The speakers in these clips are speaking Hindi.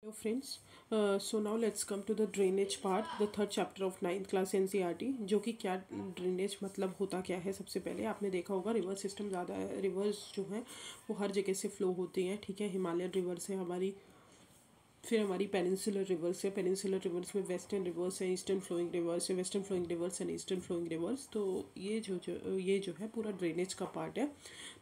Hello friends, so now let's come to the drainage part, the third chapter of 9th class NCERT। जो कि क्या ड्रेनेज मतलब होता क्या है। सबसे पहले आपने देखा होगा रिवर सिस्टम, ज़्यादा रिवर्स जो हैं वो हर जगह से फ्लो होती हैं। ठीक है, हिमालयन रिवर से हमारी, फिर हमारी पेनिनसुलर रिवर्स है, पेनिनसुलर रिवर्स में वेस्टर्न रिवर्स है, ईस्टर्न फ्लोइंग रिवर्स है, western flowing rivers and eastern flowing rivers. तो ये जो है पूरा ड्रेनेज का पार्ट है।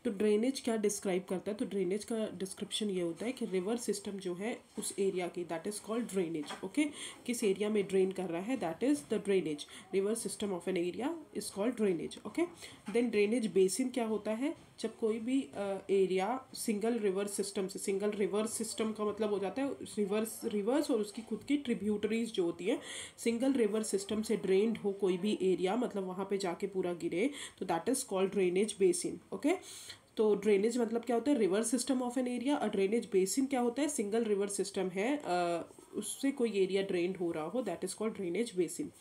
तो ड्रेनेज क्या डिस्क्राइब करता है, तो ड्रेनेज का डिस्क्रिप्शन ये होता है कि रिवर सिस्टम जो है उस एरिया की, that is called drainage. Okay, किस एरिया में ड्रेन कर रहा है, that is the drainage. River system of an area is called drainage. Okay, then drainage basin क्या होता है, जब कोई भी एरिया सिंगल रिवर सिस्टम से, सिंगल रिवर सिस्टम का मतलब हो जाता है रिवर्स और उसकी खुद की ट्रिब्यूटरीज जो होती हैं, सिंगल रिवर सिस्टम से ड्रेन्ड हो कोई भी एरिया, मतलब वहाँ पे जाके पूरा गिरे, तो that is called drainage basin. Okay, तो ड्रेनेज मतलब क्या होता है, river system of an area. और ड्रेनेज बेसिन क्या होता है, सिंगल रिवर सिस्टम है, उससे कोई एरिया ड्रेन्ड हो रहा हो, that is called drainage basin.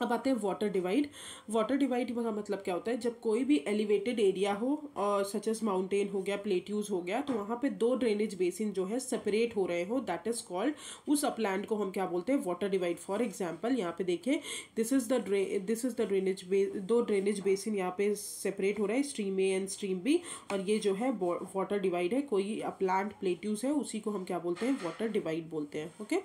अब आते हैं वाटर डिवाइड। वाटर डिवाइड का मतलब क्या होता है, जब कोई भी एलिवेटेड एरिया हो और सच एज माउंटेन हो गया, प्लेट्यूज हो गया, तो वहाँ पे दो ड्रेनेज बेसिन जो है सेपरेट हो रहे हो, दैट इज कॉल्ड, उस अपलैंड को हम क्या बोलते हैं, वाटर डिवाइड। फॉर एग्जाम्पल यहाँ पे देखिए, दिस इज द ड्रेनेज, दो ड्रेनेज बेसिन यहाँ पे सेपरेट हो रहा है, stream A and stream B, और ये जो है वाटर डिवाइड है। कोई अपलैंड प्लेट्यूज है, उसी को हम क्या बोलते हैं, वाटर डिवाइड बोलते हैं। ओके,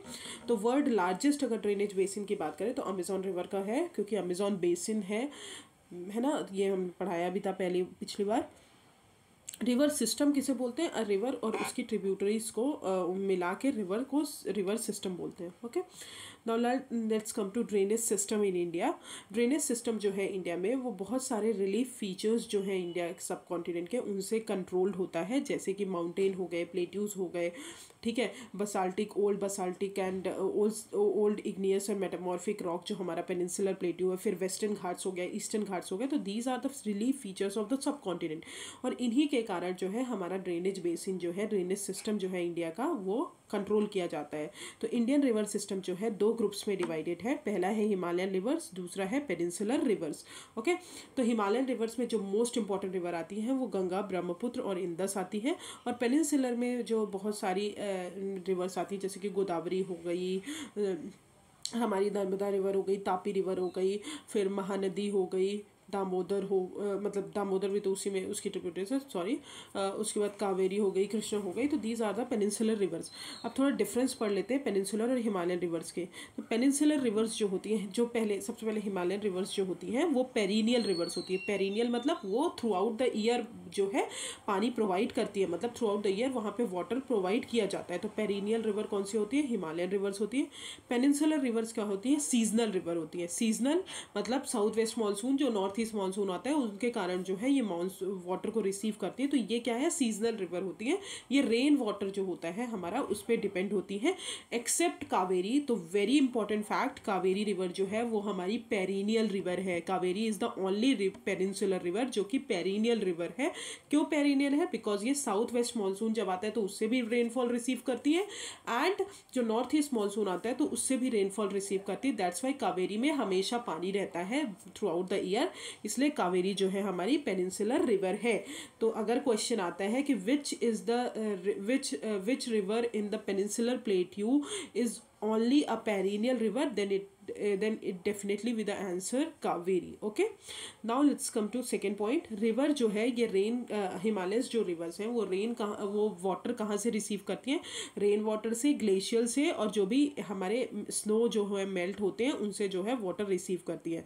तो वर्ल्ड लार्जेस्ट अगर ड्रेनेज बेसिन की बात करें तो अमेजोन रिवर का है, क्योंकि अमेजोन बेसिन है ना, ये हम पढ़ाया भी था पहले पिछली बार। रिवर सिस्टम किसे बोलते हैं, रिवर और उसकी ट्रिब्यूटरीज को मिला के रिवर को रिवर सिस्टम बोलते हैं। Okay, now let's come to drainage system in India. Drainage system जो है इंडिया में, वो बहुत सारे रिलीफ फीचर्स जो हैं इंडिया सब कॉन्टिनेंट के, उनसे कंट्रोल्ड होता है, जैसे कि माउंटेन हो गए, प्लेट्यूज हो गए, ठीक है, basaltic, old basaltic and old igneous and metamorphic rock जो हमारा पेनिनसुलर प्लेट्यू है, फिर वेस्टर्न घाट्स हो गया, ईस्टर्न घाट्स हो गया। तो these are the relief features of the subcontinent, और इन्हीं के कारण जो है हमारा ड्रेनेज बेसिन जो है, ड्रेनेज सिस्टम जो है इंडिया का, वो कंट्रोल किया जाता है। तो इंडियन रिवर सिस्टम जो है दो ग्रुप्स में डिवाइडेड है, पहला है हिमालयन रिवर्स, दूसरा है पेनिनसुलर रिवर्स। ओके, तो हिमालयन रिवर्स में जो मोस्ट इंपॉर्टेंट रिवर आती हैं वो गंगा, ब्रह्मपुत्र और इंदस आती है, और पेनिनसुलर में जो बहुत सारी रिवर्स आती है, जैसे कि गोदावरी हो गई, हमारी नर्मदा रिवर हो गई, तापी रिवर हो गई, फिर महानदी हो गई, दामोदर हो मतलब दामोदर भी तो उसी में उसकी ट्रिब्यूटरीज है, सॉरी, उसके बाद कावेरी हो गई, कृष्णा हो गई। तो these are the peninsular rivers. अब थोड़ा डिफरेंस पढ़ लेते हैं पेनिनसुलर और हिमालयन रिवर्स के। तो पेनिनसुलर रिवर्स जो होती हैं, जो पहले सबसे पहले हिमालयन रिवर्स जो होती हैं वो पेरिनियल रिवर्स होती है। पेरिनियल मतलब वो थ्रू आउट द ईयर जो है पानी प्रोवाइड करती है, मतलब थ्रू आउट द ईयर वहाँ पे वाटर प्रोवाइड किया जाता है। तो पेरिनियल रिवर कौन सी होती है, हिमालयन रिवर्स होती है। पेनिनसुलर रिवर्स क्या होती है, सीजनल रिवर होती है। सीजनल मतलब साउथ वेस्ट मानसून, जो नॉर्थ ईस्ट मानसून आता है, उनके कारण जो है ये मानसून वाटर को रिसीव करती है। तो ये क्या है, सीजनल रिवर होती है। ये रेन वाटर जो होता है हमारा उस पर डिपेंड होती है, एक्सेप्ट कावेरी। तो very important fact, Kaveri river जो है वो हमारी पेरिनियल रिवर है। Kaveri is the only peninsular river जो कि पेरिनियल रिवर है। क्यों पेरिनियल है, बिकॉज ये साउथ वेस्ट मानसून जब आता है तो उससे भी रेनफॉल रिसीव करती है, एंड जो नॉर्थ ईस्ट मानसून आता है तो उससे भी रेनफॉल रिसीव करती है। दैट्स वाई कावेरी में हमेशा पानी रहता है थ्रू आउट द ईयर, इसलिए कावेरी जो है हमारी पेनिनसुलर रिवर है। तो अगर क्वेश्चन आता है कि which river in the peninsular plateau is only a perennial river, then it definitely with the answer Kaveri. Okay, now let's come to second point. river जो है ये रेन, हिमालयस जो रिवर्स हैं वो रेन कहाँ, वो वाटर कहाँ से रिसीव करती हैं, रेन वाटर से, ग्लेशियल से, और जो भी हमारे स्नो जो है मेल्ट होते हैं उनसे जो है वाटर रिसीव करती है।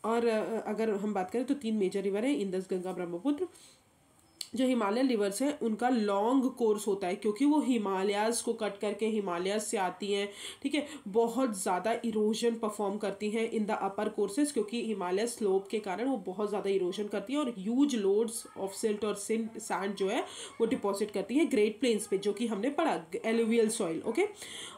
और अगर हम बात करें तो तीन मेजर रिवर है, इंदस, गंगा, ब्रह्मपुत्र। जो हिमालयन रिवर्स हैं उनका लॉन्ग कोर्स होता है, क्योंकि वो हिमालयाज को कट करके हिमालयाज से आती हैं, ठीक है, बहुत ज़्यादा इरोजन परफॉर्म करती हैं इन द अपर कोर्सेज, क्योंकि हिमालय स्लोप के कारण वो बहुत ज़्यादा इरोजन करती हैं और ह्यूज लोड्स ऑफ सिल्ट और सैंड जो है वो डिपॉजिट करती हैं ग्रेट प्लेन्स पे, जो कि हमने पढ़ा एलुवियल सॉइल। ओके,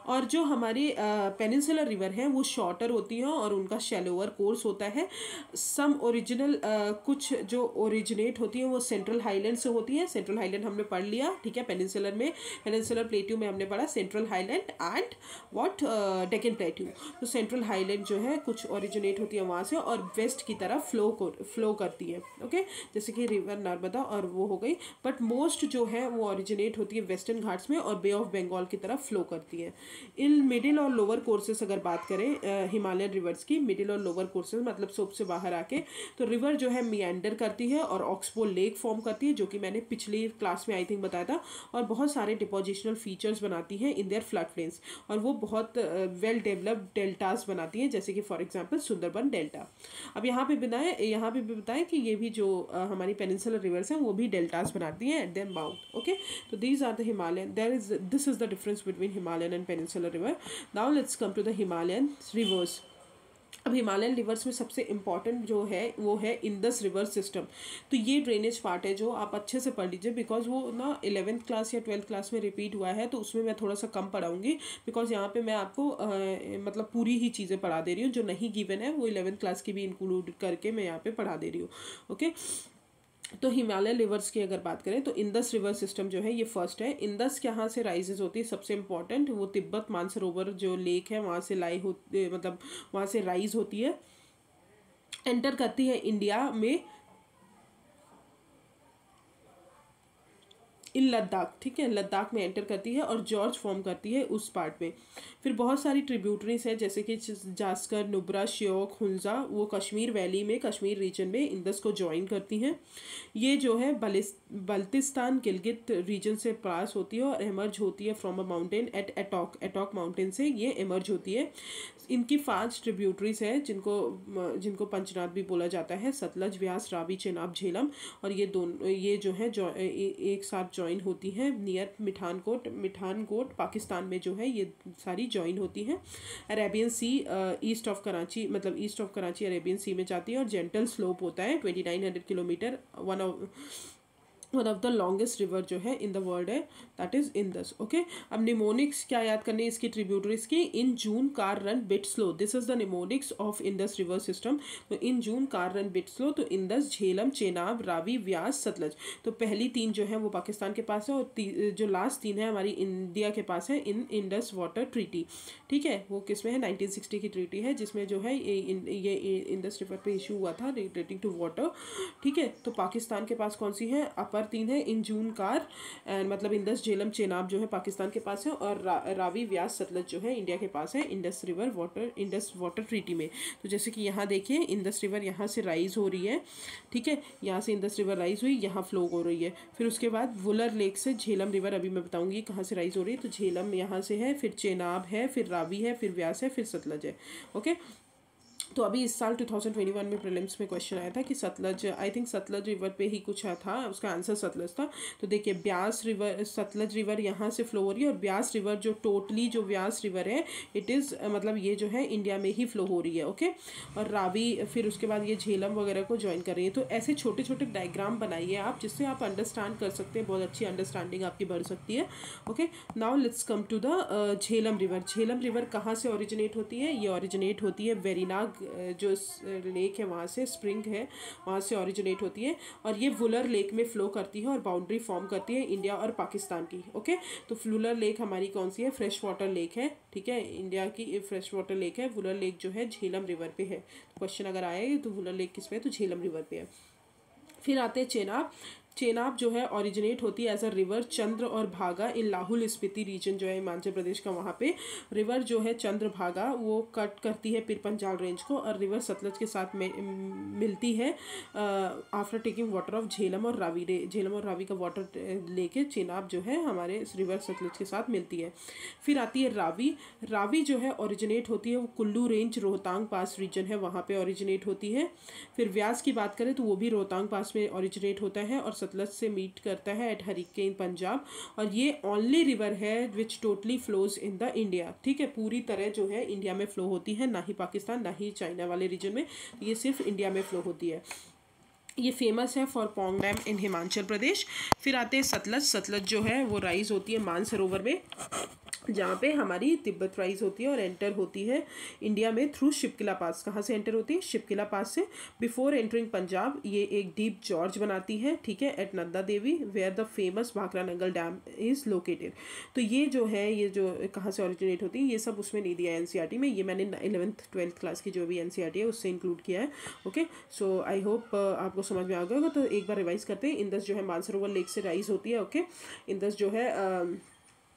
और जो हमारी पेनिनसुलर रिवर हैं वो शॉर्टर होती हैं और उनका शैलोअर कोर्स होता है। सम ओरिजिनल कुछ जो ओरिजिनेट होती हैं वो सेंट्रल हाईलैंड से से होती है। सेंट्रल हाईलैंड हमने पढ़ लिया, ठीक है। पेनिनसुलर में, पेनिनसुलर प्लेट्यू में हमने पढ़ा central highland and what Deccan plateau. तो सेंट्रल हाईलैंड जो है कुछ ओरिजिनेट होती है वहाँ से और वेस्ट की तरफ फ्लो करती है, ओके, जैसे कि रिवर नर्मदा और वो हो गई। बट मोस्ट जो है वो ओरिजिनेट होती है वेस्टर्न घाट्स में और बे ऑफ बंगाल की तरफ फ्लो करती है। इन मिडिल और लोअर कोर्सेस अगर बात करें हिमालयन रिवर्स की, मिडिल और लोअर कोर्सेस मतलब सोप से बाहर आके, तो रिवर जो है मियांडर करती है और ऑक्सबो लेक फॉर्म करती है, जो कि मैंने पिछली क्लास में आई थिंक बताया था, और बहुत सारे डिपोजिशनल फीचर्स बनाती हैं इन देयर फ्लड प्लेन्स, और वो बहुत वेल डेवलप्ड डेल्टास बनाती हैं, जैसे कि फॉर एग्जांपल सुंदरबन डेल्टा। अब यहाँ पे भी बताएं कि ये भी जो हमारी पेनिनसुलर रिवर्स हैं वो भी डेल्टास बनाती हैं एट देयर माउथ, ओके। तो these are the Himalayan, this is the difference between Himalayan and peninsular river. Now let's come to the Himalayan rivers. अब हिमालयन रिवर्स में सबसे इम्पॉर्टेंट जो है वो है इंडस रिवर सिस्टम। तो ये ड्रेनेज पार्ट है जो आप अच्छे से पढ़ लीजिए, बिकॉज वो ना 11th क्लास या 12th क्लास में रिपीट हुआ है, तो उसमें मैं थोड़ा सा कम पढ़ाऊंगी, बिकॉज यहाँ पे मैं आपको मतलब पूरी ही चीज़ें पढ़ा दे रही हूँ, जो नहीं गिवन है वो 11th क्लास की भी इंक्लूड करके मैं यहाँ पे पढ़ा दे रही हूँ, ओके। तो हिमालय रिवर्स की अगर बात करें तो इंडस रिवर सिस्टम जो है ये फर्स्ट है। इंडस कहाँ से राइजेस होती है, सबसे इम्पॉर्टेंट वो तिब्बत मानसरोवर जो लेक है वहाँ से मतलब वहाँ से राइज होती है, एंटर करती है इंडिया में इन लद्दाख, ठीक है, लद्दाख में एंटर करती है और जॉर्ज फॉर्म करती है उस पार्ट में। फिर बहुत सारी ट्रिब्यूटरीज है जैसे कि जास्कर, नुब्रा, श्योक, हुंजा, वो कश्मीर वैली में, कश्मीर रीजन में इंडस को ज्वाइन करती हैं। ये जो है बल्तिस्तान गिलगित रीजन से पास होती है और एमर्ज होती है from a mountain at Attock mountain से ये एमर्ज होती है। इनकी 5 ट्रिब्यूटरीज है जिनको पंचनाद भी बोला जाता है, सतलज, व्यास, रावी, चेनाब, झेलम, और ये जो है एक साथ ज्वाइन होती है नियर मिठानकोट पाकिस्तान में जो है ये सारी ज्वाइन होती हैं। Arabian sea east of Karachi Arabian sea में जाती है और जेंटल स्लोप होता है 2900 kilometre. One of the longest river जो है इन द वर्ल्ड है, दैट इज इंडस, ओके। अब निमोनिक्स क्या याद करने इसकी ट्रिब्यूटरीज की, in June car run bit slow, this is the mnemonics of Indus river system. तो in June car run bit slow, तो इंडस, झेलम, चेनाब, रावी, व्यास, सतलज। तो पहली 3 जो है वो पाकिस्तान के पास है और जो लास्ट 3 है हमारी इंडिया के पास है इन इंडस वाटर ट्रीटी, ठीक है। वो किसमें है, 1960 की ट्रीटी है जिसमें जो है ये इंडस रिवर पे इशू हुआ था रिलेटिंग टू वाटर, ठीक है। तो पाकिस्तान के पास कौन सी है, अपर 3 है, इन जून कार मतलब इंडस, झेलम, चेनाब जो है पाकिस्तान के पास है, और रावी, व्यास, सतलज जो है इंडिया के पास है इंडस वाटर ट्रीटी में। तो जैसे कि यहाँ देखिए इंडस रिवर यहाँ से राइज हो रही है, ठीक है, यहाँ से इंडस रिवर राइज हुई, यहाँ फ्लो हो रही है। फिर उसके बाद वुलर लेक से झेलम रिवर, अभी मैं बताऊंगी कहाँ से राइज हो रही है। तो झेलम यहाँ से है, फिर चेनाब है, फिर रावी है, फिर व्यास है, फिर सतलज है, ओके। तो अभी इस साल 2021 में प्रीलिम्स में क्वेश्चन आया था कि Sutlej, I think Sutlej river पे ही कुछ था, उसका आंसर सतलज था। तो देखिए ब्यास रिवर, सतलज रिवर यहाँ से फ्लो हो रही है और ब्यास रिवर जो टोटली जो ब्यास रिवर है इट इज़ मतलब ये जो है इंडिया में ही फ्लो हो रही है, ओके। और रावी फिर उसके बाद ये झेलम वगैरह को ज्वाइन कर रही है। तो ऐसे छोटे छोटे डायग्राम बनाइए आप जिससे आप अंडरस्टैंड कर सकते हैं, बहुत अच्छी अंडरस्टैंडिंग आपकी बढ़ सकती है, okay. Now let's come to the Jhelum river. Jhelum river कहाँ से ओरिजिनेट होती है, ये ओरिजिनेट होती है वेरीनाग जो लेक है वहाँ से, स्प्रिंग है वहाँ से ओरिजिनेट होती है और ये वुलर लेक में फ्लो करती है और बाउंड्री फॉर्म करती है इंडिया और पाकिस्तान की, ओके। तो वुलर लेक हमारी कौन सी है, फ्रेश वाटर लेक है, ठीक है, इंडिया की फ्रेश वाटर लेक है। वुलर लेक जो है झेलम रिवर पे है। तो क्वेश्चन अगर आए तो वुलर लेक किस पे है, तो झेलम रिवर पे है। फिर आते हैं चेनाब। चेनाब जो है ओरिजिनेट होती है एज अ रिवर चंद्र और भागा इन लाहौल स्पीति रीजन जो है हिमाचल प्रदेश का, वहाँ पे रिवर जो है चंद्र भागा वो कट करती है पीर पंजाल रेंज को और रिवर सतलज के साथ मिलती है after taking water of Jhelum और रावी। झेलम और रावी का वाटर लेके चेनाब जो है हमारे रिवर सतलज के साथ मिलती है। फिर आती है रावी। रावी जो है ओरिजिनेट होती है वो कुल्लू रेंज रोहतांग पास रीजन है वहाँ पे ओरिजिनेट होती है। फिर व्यास की बात करें तो वो भी रोहतांग पास में ओरिजिनेट होता है और सतलज से मीट करता है एट हरिकेन पंजाब। और ये ओनली रिवर है which totally flows in the India, ठीक है, पूरी तरह जो है इंडिया में फ्लो होती है, ना ही पाकिस्तान ना ही चाइना वाले रीजन में, ये सिर्फ इंडिया में फ्लो होती है। ये फेमस है फॉर पोंग डैम इन हिमाचल प्रदेश। फिर आते हैं सतलज। सतलज जो है वो राइज होती है मानसरोवर में, जहाँ पे हमारी तिब्बत राइज होती है और एंटर होती है इंडिया में थ्रू शिपकिला पास। कहाँ से एंटर होती है? शिपकिला पास से। बिफोर एंटरिंग पंजाब ये एक डीप जॉर्ज बनाती है, ठीक है, at Nanda Devi where the famous Bhakra Nangal dam is located. तो ये जो है, ये जो कहाँ से ऑरिजिनेट होती है, ये सब उसमें नहीं दिया है एनसीईआरटी में, ये मैंने 11th 12th क्लास की जो भी एनसीईआरटी है उससे इंक्लूड किया है। ओके, सो आई होप आपको समझ में आ गया होगा। तो एक बार रिवाइज करते हैं। इंदस जो है मानसरोवर लेक से राइज होती है। ओके, इंदस जो है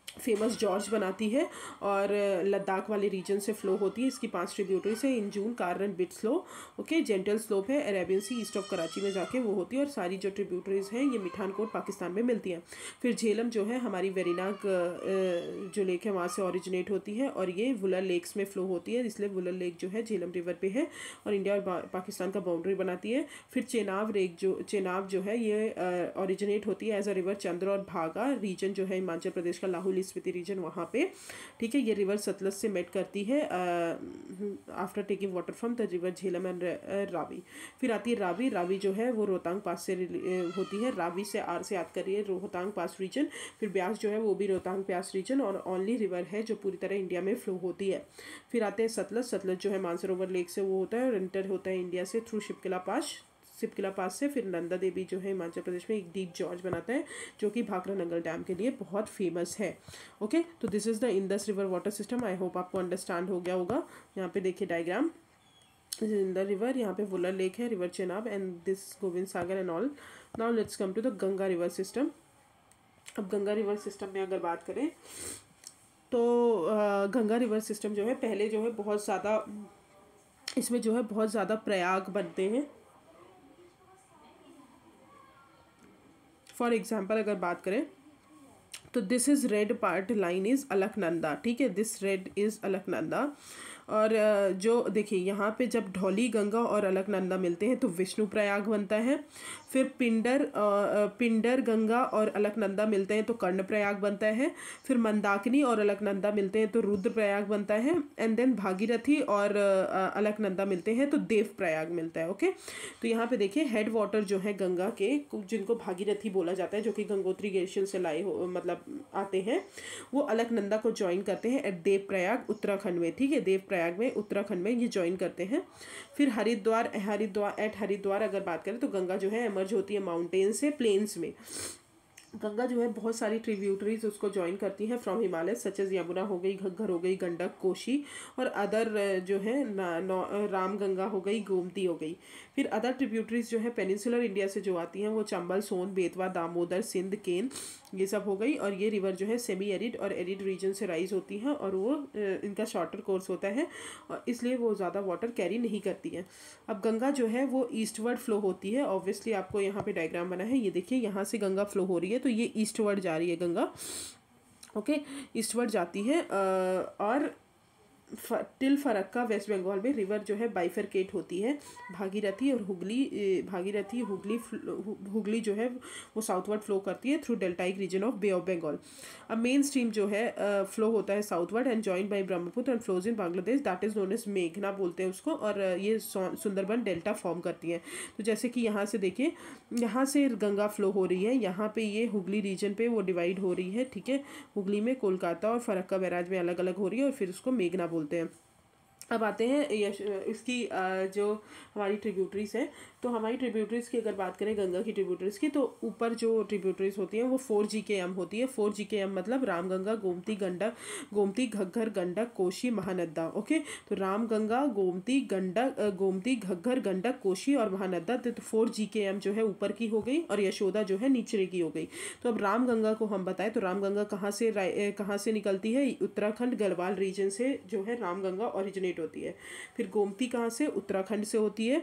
फेमस जॉर्ज बनाती है और लद्दाख वाले रीजन से फ्लो होती है। इसकी 5 ट्रिब्यूटरीज है, in June, car run, bit slow, okay, gentle slope है, Arabian sea east of Karachi में जाके वो होती है। और सारी जो ट्रिब्यूटरीज हैं ये मिठानकोट पाकिस्तान में मिलती हैं। फिर झेलम जो है हमारी वेरीनाग जो लेक है वहाँ से ऑरिजिनेट होती है और ये वुलर लेक्स में फ्लो होती है, इसलिए वुलर लेक जो है झेलम रिवर पे है और इंडिया और पाकिस्तान का बाउंड्री बनाती है। फिर चेनाब जो है ये ऑरिजिनेट होती है एज अ रिवर चंद्र और भागा रीजन जो है हिमाचल प्रदेश का लाहौल स्पीति रीजन वहाँ पे, ठीक है। ये रिवर सतलज से मेट करती है after taking water from the river Jhelum and Ravi. फिर आती है रावी। रावी जो है वो रोहतांग पास से होती है, रावी से आर से याद करिए, रोहतांग पास रीजन। फिर ब्यास जो है वो भी रोहतांग प्यास रीजन और ओनली रिवर है जो पूरी तरह इंडिया में फ्लो होती है। फिर आते हैं सतलज। सतलज जो है मानसरोवर लेक से वो होता है और एंटर होता है इंडिया से थ्रू शिपकिला पास से। फिर नंदा देवी जो है हिमाचल प्रदेश में एक डीप जॉर्ज बनाता है जो कि भाखरा नंगल डैम के लिए बहुत फेमस है। ओके, तो this is the Indus river water system. I hope आपको अंडरस्टैंड हो गया होगा। यहाँ पे देखिए डायग्राम, इंदर रिवर, यहाँ पे वुलर लेक है, river Chenab and this Gobind Sagar and all. Now let's come to the Ganga river system. अब गंगा रिवर सिस्टम में अगर बात करें तो गंगा रिवर सिस्टम जो है पहले जो है बहुत ज़्यादा, इसमें जो है बहुत ज़्यादा प्रयाग बनते हैं। फॉर एग्जाम्पल अगर बात करें तो this is red part line is Alaknanda, ठीक है, दिस रेड इज़ अलकनंदा। और जो देखिए यहाँ पे जब ढौली गंगा और अलकनंदा मिलते हैं तो विष्णु प्रयाग बनता है। फिर पिंडर गंगा और अलकनंदा मिलते हैं तो कर्ण प्रयाग बनता है। फिर मंदाकिनी और अलकनंदा मिलते हैं तो रुद्र प्रयाग बनता है। एंड देन भागीरथी और अलकनंदा मिलते हैं तो देव प्रयाग मिलता है। ओके, तो यहाँ पे देखिए हेड वाटर जो है गंगा के, जिनको भागीरथी बोला जाता है, जो कि गंगोत्री ग्लेशियर से लाए हो मतलब आते हैं, वो अलकनंदा को ज्वाइन करते हैं एट देव प्रयाग उत्तराखंड में, ठीक है, देव प्रयाग में उत्तराखंड में ये ज्वाइन करते हैं। फिर हरिद्वार अगर बात करें तो गंगा जो है एमर्ज होती है माउंटेन से प्लेन्स में। गंगा जो है बहुत सारी ट्रिब्यूटरीज उसको ज्वाइन करती हैं from Himalaya, such as Yamuna हो गई, घग्गर हो गई, गंडक, कोशी और अदर जो है राम गंगा हो गई, गोमती हो गई। फिर अदर ट्रिब्यूटरीज जो है पेनिनसुलर इंडिया से जो आती हैं वो चंबल, सोन, बेतवा, दामोदर, सिंध, केन, ये सब हो गई। और ये रिवर जो है सेमी एरिड और एरिड रीजन से राइज होती हैं और वो इनका शॉर्टर कोर्स होता है और इसलिए वो ज़्यादा वाटर कैरी नहीं करती हैं। अब गंगा जो है वो ईस्टवर्ड फ्लो होती है। ऑब्वियसली आपको यहाँ पे डायग्राम बना है, ये देखिए यहाँ से गंगा फ्लो हो रही है तो ये ईस्टवर्ड जा रही है गंगा। ओके, ईस्टवर्ड जाती है और टिल फरक्का वेस्ट बंगाल में रिवर जो है बाइफरकेट होती है। भागीरथी हुगली जो है वो साउथवर्ड फ्लो करती है through deltaic region of Bay of Bengal. अब मेन स्ट्रीम जो है फ्लो होता है southward and joined by Brahmaputra and flows in Bangladesh, that is known as मेघना बोलते हैं उसको। और ये सुंदरबन डेल्टा फॉर्म करती है। तो जैसे कि यहाँ से देखिए, यहाँ से गंगा फ्लो हो रही है, यहाँ पे ये हुगली रीजन पे वो डिवाइड हो रही है, ठीक है, हुगली में कोलकाता और फरक्का बैराज में अलग अलग हो रही है और फिर उसको मेघना बोलते हैं। अब आते हैं इसकी जो हमारी ट्रिब्यूटरीज हैं, तो हमारी ट्रिब्यूटरीज की अगर बात करें गंगा की ट्रिब्यूटरीज की, तो ऊपर जो ट्रिब्यूटरीज होती हैं वो 4 GKM होती है। 4 GKM मतलब रामगंगा, गोमती, घग्गर, गंडक, कोशी, महानदा। ओके, तो रामगंगा, गोमती, घग्गर, गंडक, कोशी और महानदा, तो 4 GKM जो है ऊपर की हो गई और यशोदा जो है नीचे की हो गई। तो अब रामगंगा को हम बताएं तो रामगंगा कहाँ से निकलती है? उत्तराखंड गढ़वाल रीजन से जो है रामगंगा ओरिजिनेट होती है। फिर गोमती कहाँ से? उत्तराखंड से होती है।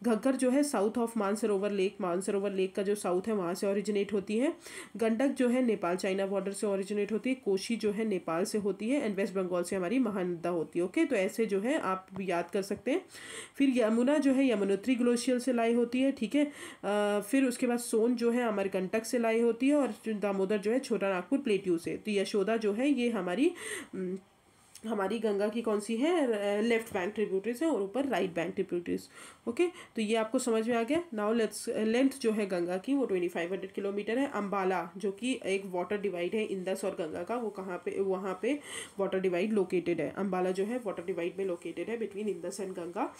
घग्गर जो है साउथ ऑफ मानसरोवर लेक का जो साउथ है वहाँ से ओरिजिनेट होती है। गंडक जो है नेपाल चाइना बॉर्डर से ओरिजिनेट होती है। कोशी जो है नेपाल से होती है एंड वेस्ट बंगाल से हमारी महानदा होती है। ओके, तो ऐसे जो है आप याद कर सकते हैं। फिर यमुना जो है यमुनोत्री ग्लेशियर से लाई होती है, ठीक है। फिर उसके बाद सोन जो है अमरकंटक से लाई होती है और दामोदर जो है छोटा नागपुर प्लेट्यू से। तो यशोदा जो है ये हमारी हमारी गंगा की कौन सी है, लेफ्ट बैंक ट्रिब्यूटरीज है और ऊपर राइट बैंक ट्रिब्यूटरीज। ओके, तो ये आपको समझ में आ गया। नाउ लेट्स, लेंथ जो है गंगा की वो 2500 किलोमीटर है। अम्बाला जो कि एक वाटर डिवाइड है इंदस और गंगा का, वो कहाँ पे, वहाँ पे वाटर डिवाइड लोकेटेड है। अम्बाला जो है वाटर डिवाइड में लोकेटेड है बिटवीन इंदस एंड गंगा।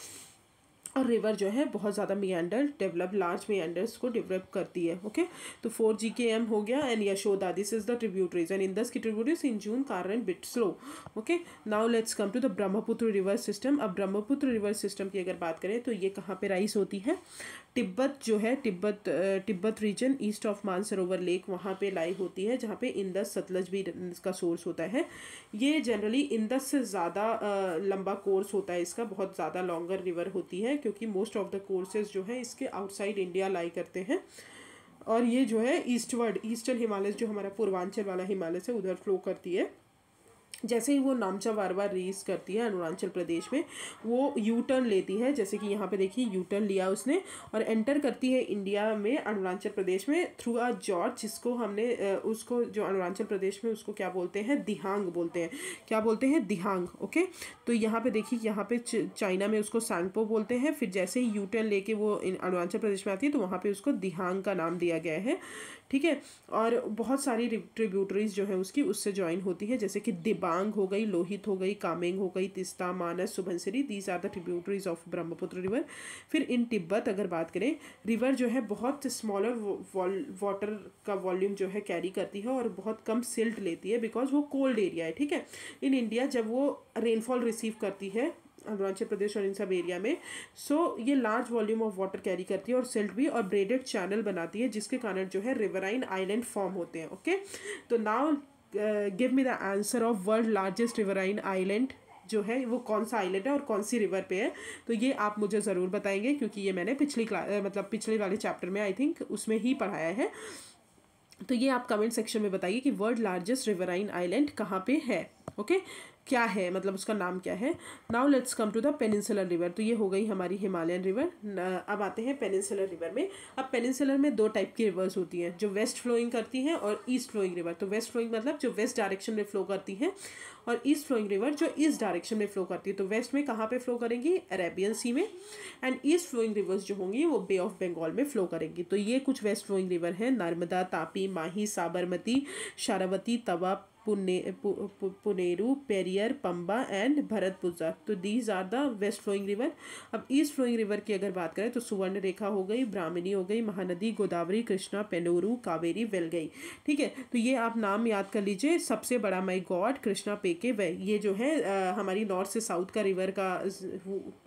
और रिवर जो है बहुत ज़्यादा मियांडर डेवलप, लार्ज मियांडर्स को डेवलप करती है। ओके, तो 4 GKM हो गया। And Yashoda, this is the tributaries and Indus की ट्रिब्यूटरीज इन जून कारण bit slow. Okay, now let's come to the Brahmaputra river system. अब ब्रह्मपुत्र रिवर सिस्टम की अगर बात करें तो ये कहाँ पे राइज होती है, तिब्बत जो है, Tibet region east of Mansarovar lake, वहाँ पे लाई होती है, जहाँ पे इंदस सतलज भी इसका सोर्स होता है। ये जनरली इंदस से ज़्यादा लंबा कोर्स होता है इसका, बहुत ज़्यादा लॉन्गर रिवर होती है, क्योंकि मोस्ट ऑफ द कोर्सेज जो है इसके आउटसाइड इंडिया लाई करते हैं। और ये जो है ईस्टवर्ड, ईस्टर्न हिमालय जो हमारा पूर्वांचल वाला हिमालय से उधर फ्लो करती है। जैसे ही वो नामचा बार बार रीच करती है अरुणाचल प्रदेश में, वो यू टर्न लेती है, जैसे कि यहाँ पे देखिए यू टर्न लिया उसने, और एंटर करती है इंडिया में, अरुणाचल प्रदेश में थ्रू अ जॉर्ज, जिसको हमने उसको जो अरुणाचल प्रदेश में उसको क्या बोलते हैं, दिहांग बोलते हैं। क्या बोलते हैं, दिहांग। ओके, तो यहाँ पे देखिए, यहाँ पे चाइना में उसको सांगपो बोलते हैं। फिर जैसे ही यू टर्न लेके वो अरुणाचल प्रदेश में आती है तो वहाँ पे उसको दिहांग का नाम दिया गया है। ठीक है, और बहुत सारी ट्रिब्यूटरीज जो है उसकी उससे ज्वाइन होती है, जैसे कि दिबांग हो गई, लोहित हो गई, कामेंग हो गई, Teesta, Manas, Subansiri, these are the tributaries of Brahmaputra river. फिर इन तिब्बत अगर बात करें, रिवर जो है बहुत स्मॉलर वाटर का वॉल्यूम जो है कैरी करती है और बहुत कम सिल्ट लेती है, बिकॉज वो कोल्ड एरिया है। ठीक है, इन इंडिया जब वो रेनफॉल रिसीव करती है अरुणाचल प्रदेश और इन सब एरिया में, सो ये large volume of water carry करती है और सिल्ट भी, और ब्रेडेड चैनल बनाती है, जिसके कारण जो है रिवराइन आइलैंड फॉर्म होते हैं। ओके, तो now give me the answer of world largest riverine island जो है वो कौन सा आइलैंड है और कौन सी रिवर पे है। तो ये आप मुझे ज़रूर बताएंगे, क्योंकि ये मैंने पिछली क्लास मतलब पिछले वाले चैप्टर में आई थिंक उसमें ही पढ़ाया है। तो ये आप कमेंट सेक्शन में बताइए कि वर्ल्ड लार्जेस्ट रिवराइन आइलैंड कहाँ पे है। ओके, क्या है, मतलब उसका नाम क्या है। Now let's come to the peninsular river. तो ये हो गई हमारी हिमालयन रिवर। अब आते हैं पेनिनसुलर रिवर में। अब पेनिनसुलर में दो टाइप की रिवर्स होती हैं, जो वेस्ट फ्लोइंग करती हैं और ईस्ट फ्लोइंग रिवर। तो वेस्ट फ्लोइंग मतलब जो वेस्ट डायरेक्शन में फ्लो करती हैं, और ईस्ट फ्लोइंग रिवर जो ईस्ट डायरेक्शन में फ्लो करती है। तो वेस्ट में कहाँ पे फ्लो करेंगी, अरेबियन सी में, एंड ईस्ट फ्लोइंग रिवर्स जो होंगी वो बे ऑफ बंगाल में फ्लो करेंगी। तो ये कुछ वेस्ट फ्लोइंग रिवर हैं, नर्मदा, तापी, माही, साबरमती, शारावती, तवा, पुनेरू, पेरियर, पंबा एंड भरतपुजा। तो these are the west flowing river. अब ईस्ट फ्लोइंग रिवर की अगर बात करें तो सुवर्ण रेखा हो गई, ब्राह्मणी हो गई, महानदी, गोदावरी, कृष्णा, पेनोरू, कावेरी, वेलगई। ठीक है, तो ये आप नाम याद कर लीजिए। सबसे बड़ा माई गॉड, कृष्णा, पेके, वे, ये जो है हमारी नॉर्थ से साउथ का रिवर का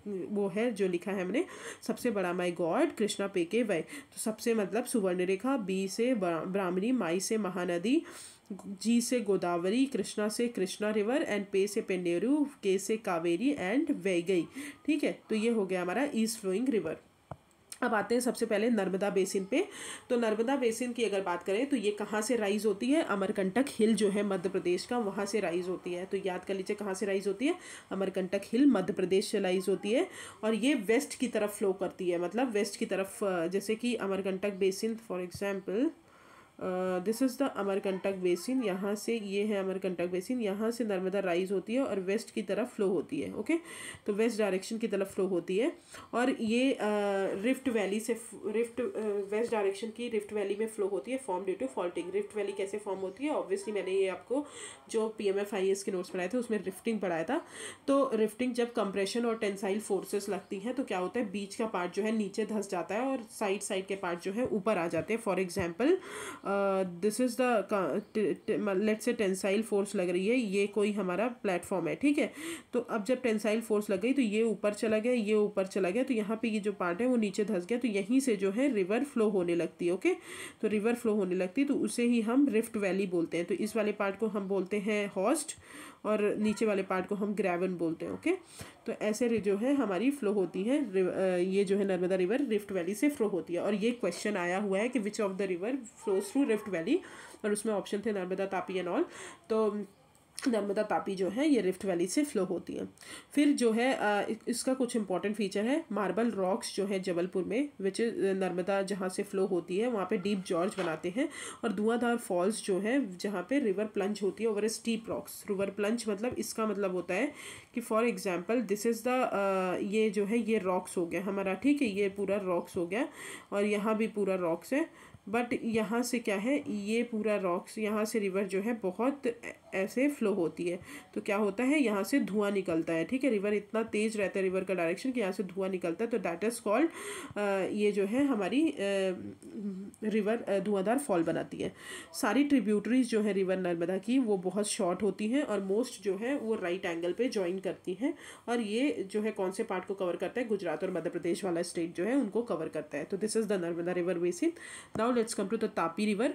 वो है जो लिखा है हमने, सबसे बड़ा माई गॉड, कृष्णा, पेके, वे। तो सबसे मतलब सुवर्ण रेखा, बी से ब्राह्मणी, माई से महानदी, जी से गोदावरी, कृष्णा से कृष्णा रिवर, एंड पे से पेन्नेरू, के से कावेरी एंड वैगई। ठीक है, तो ये हो गया हमारा ईस्ट फ्लोइंग रिवर। अब आते हैं सबसे पहले नर्मदा बेसिन पे। तो नर्मदा बेसिन की अगर बात करें तो ये कहाँ से राइज होती है, अमरकंटक हिल जो है मध्य प्रदेश का, वहाँ से राइज होती है। तो याद कर लीजिए कहाँ से राइज होती है, अमरकंटक हिल मध्य प्रदेश से राइज होती है, और ये वेस्ट की तरफ फ्लो करती है, मतलब वेस्ट की तरफ, जैसे कि Amarkantak basin for example, this is the Amarkantak basin. यहाँ से ये है अमरकंटक बेसिन, यहाँ से नर्मदा राइज होती है और वेस्ट की तरफ फ्लो होती है। ओके, तो वेस्ट डायरेक्शन की तरफ फ्लो होती है, और ये रिफ्ट वैली से वेस्ट डायरेक्शन की रिफ्ट वैली में फ्लो होती है, form due to faulting. Rift valley कैसे फॉर्म होती है, ऑब्वियसली मैंने ये आपको जो PMFIS के नोट्स बनाए थे उसमें रिफ्टिंग पढ़ाया था। तो रिफ्टिंग जब कंप्रेशन और टेंसाइल फोर्सेस लगती हैं तो क्या होता है, बीच का पार्ट जो है नीचे धंस जाता है और साइड के पार्ट जो है ऊपर आ जाते हैं। For example this is the, let's say tensile force लग रही है, ये कोई हमारा प्लेटफॉर्म है। ठीक है, तो अब जब टेंसाइल फोर्स लग गई तो ये ऊपर चला गया, ये ऊपर चला गया, तो यहाँ पे ये जो पार्ट है वो नीचे धंस गया, तो यहीं से जो है रिवर फ्लो होने लगती है। ओके, तो रिवर फ्लो होने लगती है तो उसे ही हम रिफ्ट वैली बोलते हैं। तो इस वाले पार्ट को हम बोलते हैं हॉस्ट, और नीचे वाले पार्ट को हम ग्रेवन बोलते हैं। ओके, तो ऐसे जो है हमारी फ्लो होती है, ये जो है नर्मदा रिवर रिफ्ट वैली से फ्लो होती है। और ये क्वेश्चन आया हुआ है कि which of the river flows through rift valley, और उसमें ऑप्शन थे नर्मदा, तापी एंड ऑल। तो नर्मदा तापी जो है ये रिफ्ट वैली से फ्लो होती है। फिर जो है इसका कुछ इंपॉर्टेंट फीचर है, मार्बल रॉक्स जो है जबलपुर में, विच इज नर्मदा जहाँ से फ्लो होती है वहाँ पे डीप जॉर्ज बनाते हैं। और धुआंधार फॉल्स जो है जहाँ पे रिवर प्लंज होती है over steep rocks. River plunge मतलब इसका मतलब होता है कि for example this is the ये जो है ये रॉक्स हो गया हमारा, ठीक है, ये पूरा रॉक्स हो गया और यहाँ भी पूरा रॉक्स है, बट यहाँ से क्या है, ये पूरा रॉक्स, यहाँ से रिवर जो है बहुत ऐसे फ्लो होती है। तो क्या होता है, यहाँ से धुआं निकलता है, ठीक है, रिवर इतना तेज रहता है रिवर का डायरेक्शन कि यहाँ से धुआं निकलता है। तो दैट इज़ कॉल्ड, ये जो है हमारी रिवर धुआंधार फॉल बनाती है। सारी ट्रिब्यूटरीज जो है रिवर नर्मदा की वो बहुत शॉर्ट होती हैं और मोस्ट जो है वो राइट एंगल पे ज्वाइन करती हैं। और ये जो है कौन से पार्ट को कवर करता है, गुजरात और मध्य प्रदेश वाला स्टेट जो है उनको कवर करता है। तो this is the Narmada river basin. Now let's come to the Tapi river.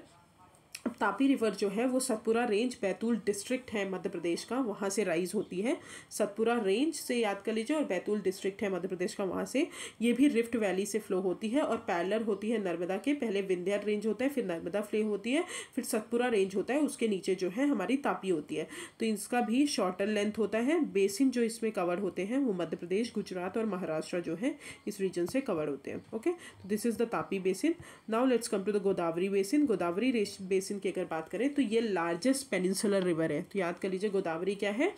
Tapi river जो है वो सतपुरा रेंज बैतूल डिस्ट्रिक्ट है मध्य प्रदेश का, वहाँ से राइज होती है। सतपुरा रेंज से याद कर लीजिए और बैतूल डिस्ट्रिक्ट है मध्य प्रदेश का, वहाँ से ये भी रिफ्ट वैली से फ्लो होती है और पैरेलल होती है नर्मदा के। पहले विंध्या रेंज होता है, फिर नर्मदा फ्लो होती है, फिर सतपुरा रेंज होता है, उसके नीचे जो है हमारी तापी होती है। तो इसका भी शॉर्टर लेंथ होता है। बेसिन जो इसमें कवर होते हैं वो मध्य प्रदेश, गुजरात और महाराष्ट्र जो है इस रीजन से कवर होते हैं। ओके, तो this is the Tapi basin. Now let's come to the Godavari basin. Godavari basin की अगर बात करें तो ये लार्जेस्ट पेनिनसुलर रिवर है। तो याद कर लीजिए गोदावरी क्या है,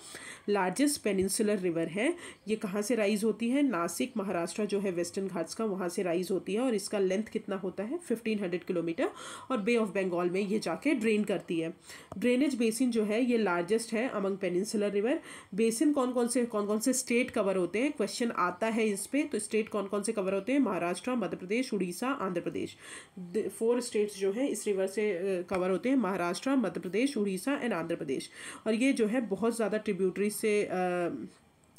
लार्जेस्ट पेनिनसुलर रिवर है। ये कहाँ से राइज होती है, नासिक महाराष्ट्र जो है वेस्टर्न घाट्स का, वहाँ से राइज होती है। और इसका लेंथ कितना होता है 1500 किलोमीटर और बे ऑफ बंगाल में ये जाके ड्रेन करती है। ड्रेनेज बेसिन जो है ये लार्जेस्ट है अमंग पेनिनसुलर रिवर बेसिन। कौन कौन से स्टेट कवर होते हैं, क्वेश्चन आता है इस पे। तो स्टेट कौन कौन से कवर होते हैं, महाराष्ट्र, मध्य प्रदेश, उड़ीसा, आंध्र प्रदेश। 4 स्टेट्स जो है इस रिवर से कवर होते हैं, महाराष्ट्र, मध्य प्रदेश, उड़ीसा एंड आंध्र प्रदेश। और ये जो है बहुत ज़्यादा ट्रिब्यूटरी से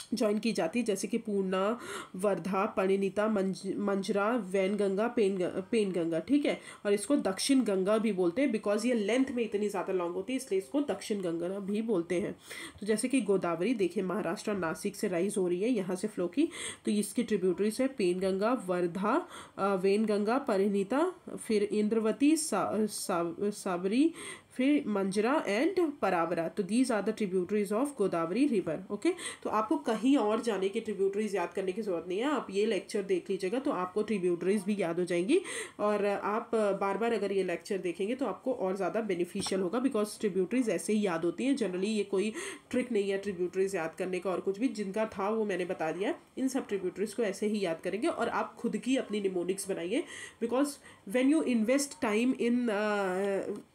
ज्वाइन की जाती है, जैसे कि पूर्णा, वर्धा, परिणीता, मंजरा, वैनगंगा, पेनगंगा, ठीक है। और इसको दक्षिण गंगा भी बोलते हैं बिकॉज ये लेंथ में इतनी ज़्यादा लॉन्ग होती है, इसलिए इसको दक्षिण गंगा भी बोलते हैं। तो जैसे कि गोदावरी देखिए महाराष्ट्र नासिक से राइज हो रही है, यहाँ से फ्लो की, तो इसकी ट्रिब्यूटरीज है पेनगंगा, वर्धा, वैनगंगा, परिणीता, फिर इंद्रवती, साबरी, फिर मंजरा एंड परावरा। तो these are the tributaries of Godavari river. Okay, तो आपको कहीं और जाने की ट्रिब्यूटरीज याद करने की जरूरत नहीं है, आप ये लेक्चर देख लीजिएगा तो आपको ट्रिब्यूटरीज भी याद हो जाएंगी। और आप बार बार अगर ये लेक्चर देखेंगे तो आपको और ज़्यादा बेनिफिशियल होगा बिकॉज ट्रिब्यूटरीज ऐसे ही याद होती हैं जनरली। ये कोई ट्रिक नहीं है ट्रिब्यूटरीज याद करने का और कुछ भी, जिनका था वो मैंने बता दिया। इन सब ट्रिब्यूटरीज को ऐसे ही याद करेंगे और आप खुद की अपनी निमोनिक्स बनाइए because when you invest time in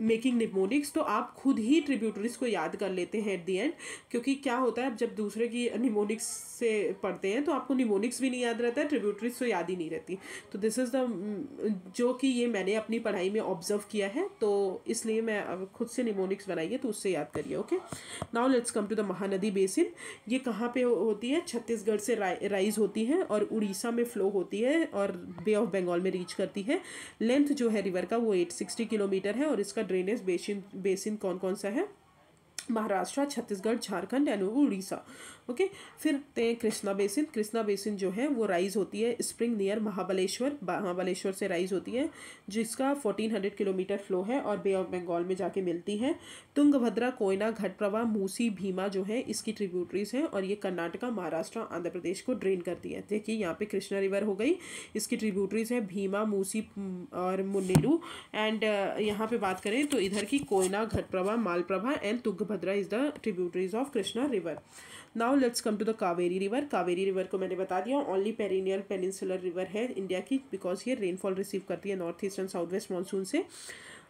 making mnemonics तो आप खुद ही ट्रिब्यूटरीज को याद कर लेते हैं एट दी एंड। क्योंकि क्या होता है, अब जब दूसरे की निमोनिक्स से पढ़ते हैं तो आपको निमोनिक्स भी नहीं याद रहता है, ट्रिब्यूटरीज तो याद ही नहीं रहती। तो दिस इज़ द जो कि ये मैंने अपनी पढ़ाई में ऑब्जर्व किया है, तो इसलिए मैं अब खुद से निमोनिक्स बनाइए तो उससे याद करिए। Okay, now let's come to the Mahanadi basin. ये कहाँ पे होती है, छत्तीसगढ़ से राइज होती है और उड़ीसा में फ्लो होती है और बे ऑफ बंगाल में रीच करती है। लेंथ जो है रिवर का वो 860 किलोमीटर है और इसका ड्रेनेज बेसिन कौन कौन सा है, महाराष्ट्र, छत्तीसगढ़, झारखंड एंड उड़ीसा। ओके, फिर कृष्णा बेसिन। कृष्णा बेसिन जो है वो राइज होती है स्प्रिंग नियर महाबलेश्वर से राइज होती है, जिसका 1400 किलोमीटर फ्लो है और बे ऑफ बंगाल में जाके मिलती है। तुंगभद्रा, कोयना, घटप्रभा, मूसी, भीमा जो है इसकी ट्रिब्यूटरीज हैं और ये कर्नाटका, महाराष्ट्र, आंध्र प्रदेश को ड्रेन करती है। देखिए यहाँ पे कृष्णा रिवर हो गई, इसकी ट्रिब्यूटरीज है भीमा, मूसी और मुन्नेरू। एंड यहाँ पे बात करें तो इधर की Koyna, Ghataprabha, Malaprabha and Tungabhadra is the tributaries of Krishna river. Now let's come to the Kaveri river. Kaveri river को मैंने बता दिया ओनली पेरिनियल पेनिनसुलर रिवर है इंडिया की बिकॉज ये रेनफॉल रिसीव करती है north east and south west monsoon से।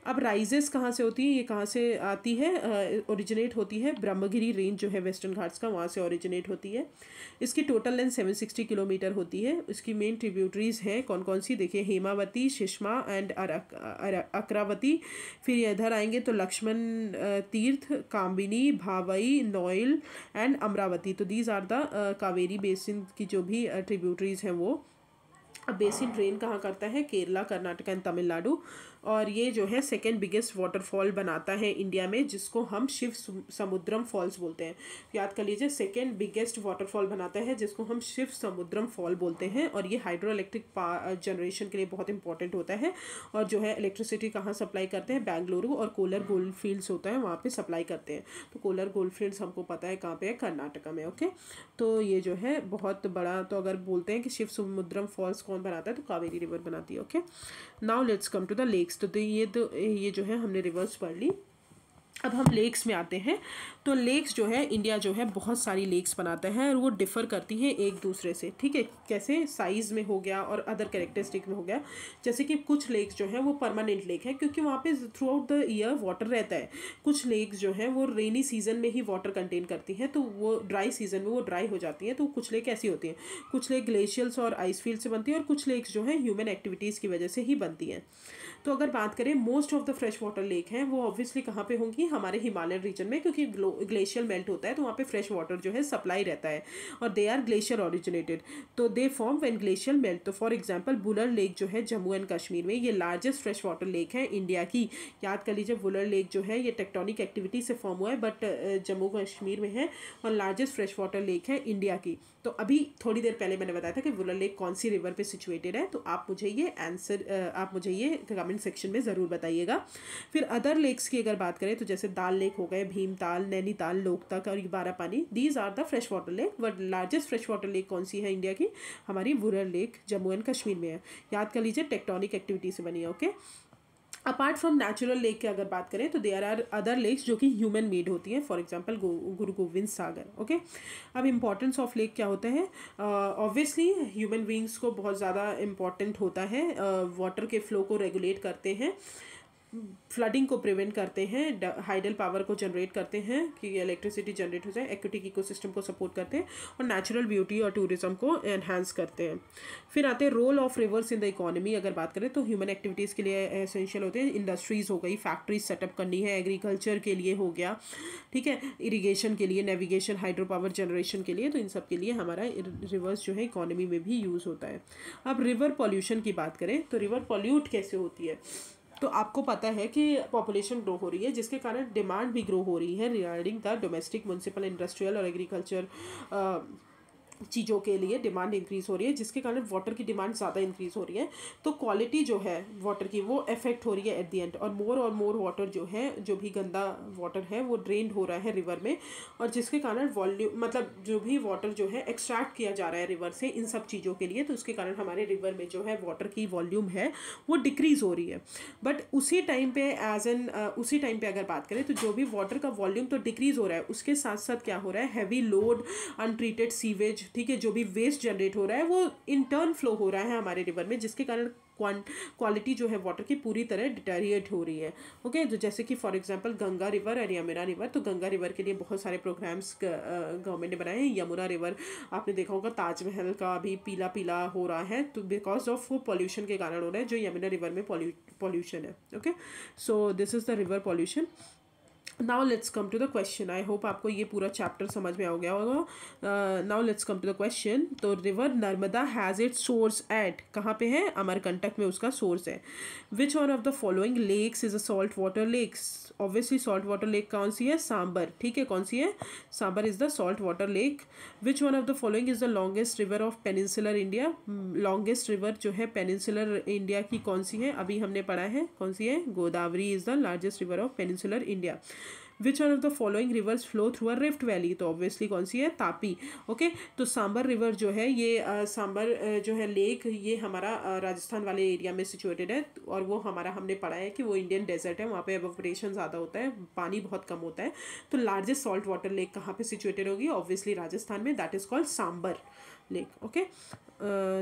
अब राइजेस कहाँ से होती है, ये कहाँ से आती है, ओरिजिनेट होती है ब्रह्मगिरी रेंज जो है वेस्टर्न घाट्स का, वहाँ से ओरिजिनेट होती है। इसकी टोटल लेंथ 760 किलोमीटर होती है। इसकी मेन ट्रिब्यूटरीज हैं कौन कौन सी, देखिए हेमावती, शिश्मा एंड अक्रावती। फिर इधर आएंगे तो लक्ष्मण तीर्थ, कामिनी, भावई, नोयल एंड अमरावती। तो these are the Kaveri basin की जो भी ट्रिब्यूटरीज हैं वो। अब बेसिन ड्रेन कहाँ करता है, केरला, कर्नाटक एंड तमिलनाडु। और ये जो है सेकेंड बिगेस्ट वाटरफॉल बनाता है इंडिया में, जिसको हम शिव समुद्रम फॉल्स बोलते हैं। याद कर लीजिए, सेकेंड बिगेस्ट वाटरफॉल बनाता है जिसको हम शिव समुद्रम फॉल बोलते हैं। और ये हाइड्रो इलेक्ट्रिक जनरेशन के लिए बहुत इंपॉर्टेंट होता है। और जो है इलेक्ट्रिसिटी कहाँ सप्लाई करते हैं, बेंगलुरु और कोलर गोल्ड फील्ड्स होता है वहाँ पे सप्लाई करते हैं। तो कोलर गोल्ड फील्ड्स हमको पता है कहाँ पे है, कर्नाटका में। ओके, तो ये जो है बहुत बड़ा, तो अगर बोलते हैं कि शिव समुद्रम फॉल्स कौन बनाता है, तो कावेरी रिवर बनाती है। Okay, now let's come to the lakes. तो ये जो है हमने रिवर्स पढ़ ली। अब हम लेक्स में आते हैं। तो लेक्स जो है, इंडिया जो है बहुत सारी लेक्स बनाता है और वो डिफ़र करती हैं एक दूसरे से। ठीक है, कैसे, साइज़ में हो गया और अदर कैरेक्टरिस्टिक में हो गया। जैसे कि कुछ लेक्स जो है वो परमानेंट लेक है क्योंकि वहाँ पे through out the year water रहता है। कुछ लेक्स जो है वो रेनी सीजन में ही वाटर कंटेन करती हैं, तो वो ड्राई सीजन में वो ड्राई हो जाती हैं। तो कुछ लेक ऐसी होती हैं। कुछ लेक ग्लेशियर्स और आइस फील्ड से बनती है और कुछ लेक्स जो है ह्यूमन एक्टिविटीज़ की वजह से ही बनती हैं। तो अगर बात करें, most of the fresh water lake हैं वो ऑब्वियसली कहाँ पे होंगी, हमारे हिमालयन रीजन में, क्योंकि ग्लेशियर मेल्ट होता है तो वहाँ पे फ्रेश वाटर जो है सप्लाई रहता है और दे आर ग्लेशियर ओरिजिनेटेड। तो they form when glacier melt. तो फॉर एग्जांपल वुलर लेक जो है जम्मू एंड कश्मीर में, ये लार्जेस्ट फ्रेश वाटर लेक है इंडिया की। याद कर लीजिए, वुलर लेक जो है ये टेक्टोनिक एक्टिविटी से फॉर्म हुआ है, बट जम्मू कश्मीर में है और लार्जेस्ट फ्रेश वाटर लेक है इंडिया की। तो अभी थोड़ी देर पहले मैंने बताया था कि वुलर लेक कौन सी रिवर पे सिचुएटेड है। तो आप मुझे ये कमेंट सेक्शन में ज़रूर बताइएगा। फिर अदर लेक्स की अगर बात करें तो जैसे दाल लेक हो गए, भीमताल, नैनीताल, लोकतक और Barapani, these are the fresh water lake. But largest fresh water lake कौन सी है इंडिया की, हमारी वुलर लेक जम्मू एंड कश्मीर में है। याद कर लीजिए, टेक्टोनिक एक्टिविटी से बनी है। Okay, apart from natural lake की अगर बात करें तो देयर आर अदर लेक्स जो कि ह्यूमन मेड होती हैं। For example Guru Govind Sagar. Okay, अब इंपॉर्टेंस ऑफ लेक क्या होता है, ऑब्वियसली ह्यूमन बींग्स को बहुत ज़्यादा इंपॉर्टेंट होता है। वाटर के फ्लो को रेगुलेट करते हैं, फ्लडिंग को प्रिवेंट करते हैं, हाइडल पावर को जनरेट करते हैं कि इलेक्ट्रिसिटी जनरेट हो जाए, एक्वेटिक इकोसिस्टम को सपोर्ट करते हैं और नेचुरल ब्यूटी और टूरिज्म को एनहांस करते हैं। फिर आते हैं role of rivers in the economy. अगर बात करें तो ह्यूमन एक्टिविटीज़ के लिए एसेंशियल होते हैं। इंडस्ट्रीज़ हो गई, फैक्ट्रीज सेटअप करनी है, एग्रीकल्चर के लिए हो गया, ठीक है, इरीगेशन के लिए, नेविगेशन, हाइड्रो पावर जनरेशन के लिए। तो इन सब के लिए हमारा रिवर्स जो है इकोनॉमी में भी यूज़ होता है। अब रिवर पॉल्यूशन की बात करें तो रिवर पॉल्यूट कैसे होती है। तो आपको पता है कि पॉपुलेशन ग्रो हो रही है, जिसके कारण डिमांड भी ग्रो हो रही है regarding the domestic, municipal, industrial और एग्रीकल्चर चीज़ों के लिए डिमांड इंक्रीज़ हो रही है, जिसके कारण वाटर की डिमांड ज़्यादा इंक्रीज़ हो रही है। तो क्वालिटी जो है वाटर की वो इफेक्ट हो रही है एट दी एंड, और मोर वाटर जो है, जो भी गंदा वाटर है वो ड्रेन्ड हो रहा है रिवर में, और जिसके कारण वॉल्यूम, मतलब जो भी वाटर जो है एक्सट्रैक्ट किया जा रहा है रिवर से इन सब चीज़ों के लिए, तो उसके कारण हमारे रिवर में जो है वाटर की वॉल्यूम है वो डिक्रीज़ हो रही है। बट उसी टाइम पे अगर बात करें तो जो भी वाटर का वॉल्यूम तो डिक्रीज़ हो रहा है, उसके साथ साथ क्या हो रहा है, हैवी लोड, अनट्रीटेड सीवेज, ठीक है, जो भी वेस्ट जनरेट हो रहा है वो इन टर्न फ्लो हो रहा है हमारे रिवर में, जिसके कारण क्वालिटी जो है वाटर की पूरी तरह डिटेरिएट हो रही है। ओके, तो जैसे कि फॉर एग्जांपल गंगा रिवर और यमुना रिवर। तो गंगा रिवर के लिए बहुत सारे प्रोग्राम्स गवर्नमेंट ने बनाए हैं। यमुना रिवर आपने देखा होगा ताजमहल का अभी पीला पीला हो रहा है, तो बिकॉज ऑफ वो पॉल्यूशन के कारण हो रहा है, जो यमुना रिवर में पॉल्यूशन है। Okay, so this is the river pollution. Now let's come to the question. I hope आपको ये पूरा चैप्टर समझ में आ गया होगा। Now let's come to the question. तो river Narmada has its source at, कहाँ पे है, अमरकंटक में उसका सोर्स है। Which one of the following lakes is a salt water lakes. Obviously salt water lake कौन सी है, सांबर, ठीक है, कौन सी है, Sambhar is the salt water lake. Which one of the following is the longest river of peninsular India. Longest river जो है पेनिनसुलर इंडिया की कौन सी है, अभी हमने पढ़ा है, कौन सी है, Godavari is the largest river of peninsular India. Which one of the following rivers flow through a rift valley. तो ऑब्वियसली कौन सी है, तापी। ओके, तो सांबर रिवर जो है ये सांबर जो है लेक, ये हमारा राजस्थान वाले एरिया में सिचुएटेड है, और वो हमारा हमने पढ़ा है कि वो इंडियन डेजर्ट है, वहाँ पे एवोपरेशन ज़्यादा होता है, पानी बहुत कम होता है। तो लार्जेस्ट सॉल्ट वाटर लेक कहाँ पे सिचुएटेड होगी, ऑब्वियसली राजस्थान में, that is called Sambhar lake. Okay,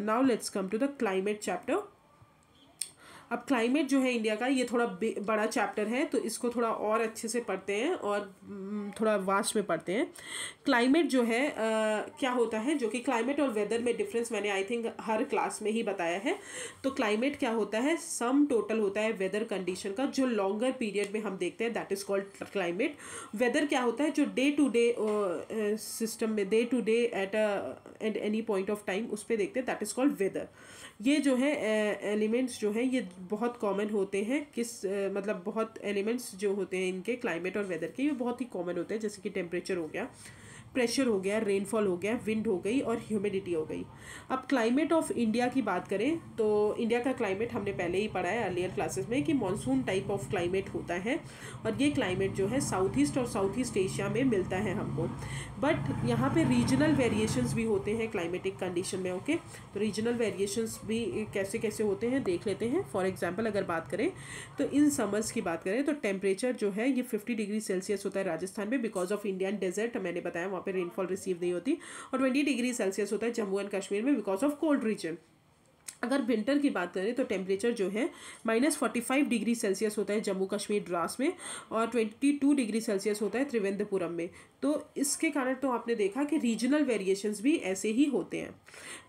now let's come to the climate chapter. अब क्लाइमेट जो है इंडिया का, ये थोड़ा बड़ा चैप्टर है, तो इसको थोड़ा और अच्छे से पढ़ते हैं और थोड़ा वास्ट में पढ़ते हैं। क्लाइमेट जो है क्या होता है, जो कि क्लाइमेट और वेदर में डिफरेंस मैंने आई थिंक हर क्लास में ही बताया है। तो क्लाइमेट क्या होता है, सम टोटल होता है वेदर कंडीशन का, जो लॉन्गर पीरियड में हम देखते हैं, that is called climate. Weather क्या होता है, जो डे टू डे सिस्टम में, day to day at any point of time उस पर देखते हैं, दैट इज कॉल्ड वेदर। ये जो है एलिमेंट्स जो है ये बहुत कॉमन होते हैं मतलब बहुत एलिमेंट्स जो होते हैं इनके क्लाइमेट और वेदर के, ये बहुत ही कॉमन होते हैं, जैसे कि टेम्परेचर हो गया, प्रेशर हो गया, रेनफॉल हो गया, विंड हो गई और ह्यूमिडिटी हो गई। अब क्लाइमेट ऑफ इंडिया की बात करें तो इंडिया का क्लाइमेट हमने पहले ही पढ़ा है अर्लियर क्लासेस में कि मॉनसून टाइप ऑफ क्लाइमेट होता है, और ये क्लाइमेट जो है साउथ ईस्ट और साउथ ईस्ट एशिया में मिलता है हमको। बट यहाँ पे रीजनल वेरिएशंस भी होते हैं क्लाइमेटिक कंडीशन में। ओके, तो रीजनल वेरिएशंस भी कैसे कैसे होते हैं देख लेते हैं। फॉर एग्जांपल अगर बात करें तो इन समर्स की बात करें तो टेम्परेचर जो है ये 50 डिग्री सेल्सियस होता है राजस्थान में, बिकॉज ऑफ इंडियन डेजर्ट, मैंने बताया वहाँ पे रेनफॉल रिसीव नहीं होती। और 20 डिग्री सेल्सियस होता है जम्मू एंड कश्मीर में, बिकॉज ऑफ कोल्ड रीजन। अगर विंटर की बात करें तो टेम्परेचर जो है -45 डिग्री सेल्सियस होता है जम्मू कश्मीर द्रास में, और 22 डिग्री सेल्सियस होता है त्रिवेंद्रपुरम में। तो इसके कारण तो आपने देखा कि रीजनल वेरिएशंस भी ऐसे ही होते हैं।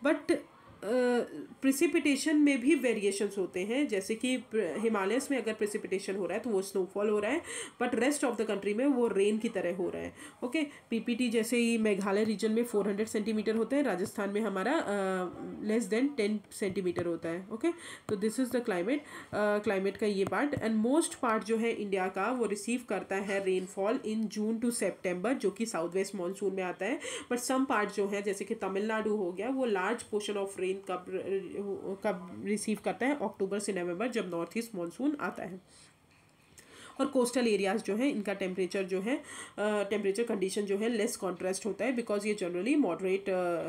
बट प्रिसिपिटेशन में भी वेरिएशंस होते हैं, जैसे कि हिमालयस में अगर प्रिसिपिटेशन हो रहा है तो वो स्नोफॉल हो रहा है, but rest of the country में वो रेन की तरह हो रहा है। ओके, पीपीटी जैसे ही मेघालय रीजन में 400 सेंटीमीटर होते हैं, राजस्थान में हमारा लेस देन 10 सेंटीमीटर होता है। ओके, तो दिस इज़ द क्लाइमेट का ये पार्ट। एंड मोस्ट पार्ट जो है इंडिया का वो रिसीव करता है rainfall in June to September, जो कि साउथ वेस्ट मानसून में आता है। बट सम पार्ट जो है जैसे कि तमिलनाडु हो गया, वो लार्ज पोर्शन ऑफ रेन कब रिसीव करता है, अक्टूबर से नवंबर, जब नॉर्थ ईस्ट मानसून आता है। और कोस्टल एरियाज जो है इनका टेम्परेचर जो है टेम्परेचर कंडीशन जो है लेस कॉन्ट्रास्ट होता है, बिकॉज ये जनरली मॉडरेट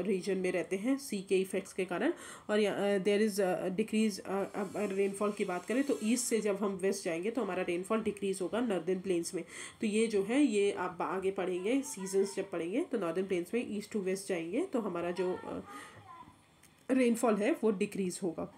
रीजन में रहते हैं सी के इफेक्ट्स के कारण। और देयर इज़ डिक्रीज। रेनफॉल की बात करें तो ईस्ट से जब हम वेस्ट जाएंगे तो हमारा रेनफॉल डिक्रीज होगा नॉर्दर्न प्लेन्स में। तो ये जो है ये आप आगे पढ़ेंगे, सीजन्स जब पढ़ेंगे तो नॉर्दर्न प्लेन्स में ईस्ट टू वेस्ट जाएंगे तो हमारा जो रेनफॉल है वो डिक्रीज होगा।